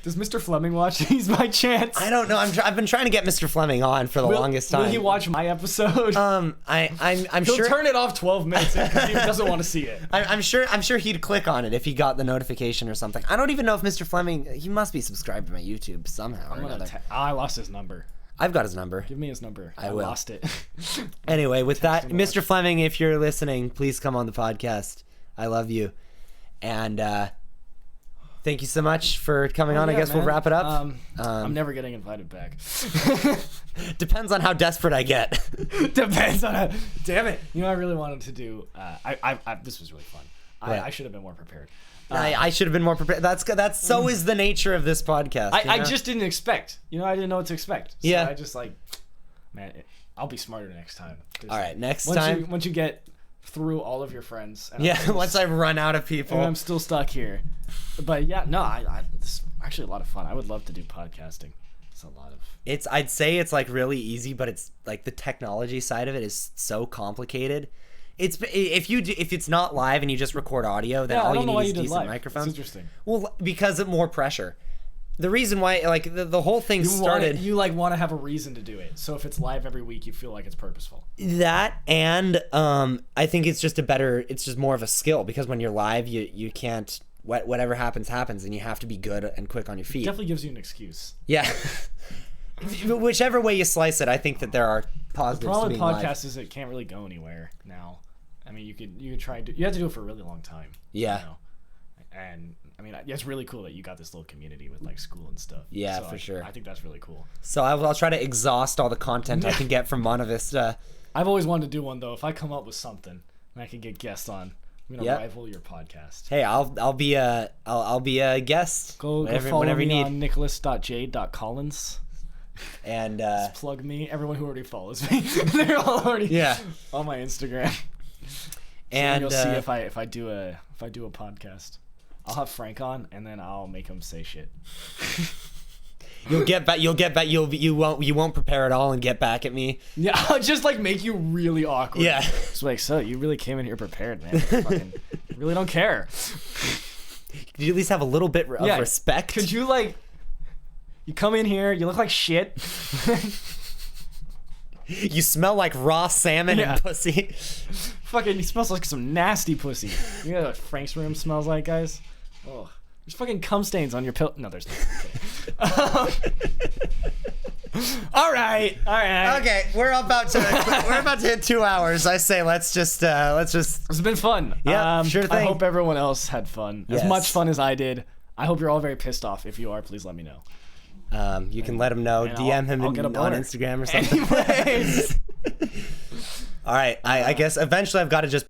Does Mr. Fleming watch these by chance? I don't know. I've been trying to get Mr. Fleming on for the longest time. Will he watch my episode? I'm He'll sure. turn it off 12 minutes in because he doesn't want to see it. I'm sure he'd click on it if he got the notification or something. I don't even know if Mr. Fleming. He must be subscribed to my YouTube somehow or another. I lost his number. I've got his number. Give me his number. I will. Lost it. Anyway, with that, Mr. Fleming, if you're listening, please come on the podcast. I love you. And thank you so much for coming on. I guess we'll wrap it up. I'm never getting invited back. Depends on how desperate I get. Depends on how... Damn it. You know, I really wanted to do... this was really fun. I should have been more prepared. I should have been more prepared. That's so is the nature of this podcast. I just didn't expect. You know, I didn't know what to expect. So yeah. I just man, I'll be smarter next time. All right, next time. Once you get through all of your friends. And once I run out of people. And I'm still stuck here. But yeah, no, this is actually a lot of fun. I would love to do podcasting. It's a lot of... I'd say it's like really easy, but it's like the technology side of it is so complicated. If it's not live and you just record audio, then all you need is decent microphones. It's interesting. Well, because of more pressure. The reason why, like, the whole thing started... You want to have a reason to do it. So if it's live every week, you feel like it's purposeful. That, and I think it's just it's just more of a skill, because when you're live, you can't... Whatever happens, and you have to be good and quick on your feet. It definitely gives you an excuse. Yeah. Whichever way you slice it, I think that there are positives to being live. The problem with podcasts is it can't really go anywhere now. I mean, you could try to... You have to do it for a really long time. Yeah. You know? And... I mean, it's really cool that you got this little community with like school and stuff. Yeah, for sure. I think that's really cool. So I'll try to exhaust all the content I can get from Monta Vista. I've always wanted to do one though. If I come up with something and I can get guests on, I'm gonna rival your podcast. Hey, I'll be a guest. Go follow whenever me on nicholas.j.collins. And just plug me. Everyone who already follows me, they're all already on my Instagram. And you'll see if I do a podcast. I'll have Frank on, and then I'll make him say shit. You'll get back. You won't prepare at all and get back at me. Yeah, I'll just like make you really awkward. Yeah. It's like, so you really came in here prepared, man. Fucking really don't care. Could you at least have a little bit of respect? Could you like? You come in here, you look like shit. You smell like raw salmon and pussy. Fucking, he smells like some nasty pussy. You know what Frank's room smells like, guys? Oh, there's fucking cum stains on your pillow. No, there's not. All right. Okay, we're about to hit 2 hours. I say let's just. It's been fun. Yeah, sure thing. I hope everyone else had fun. Yes. As much fun as I did. I hope you're all very pissed off. If you are, please let me know. You can let him know. DM him on Instagram or something. Anyways. All right. I guess eventually I've got to just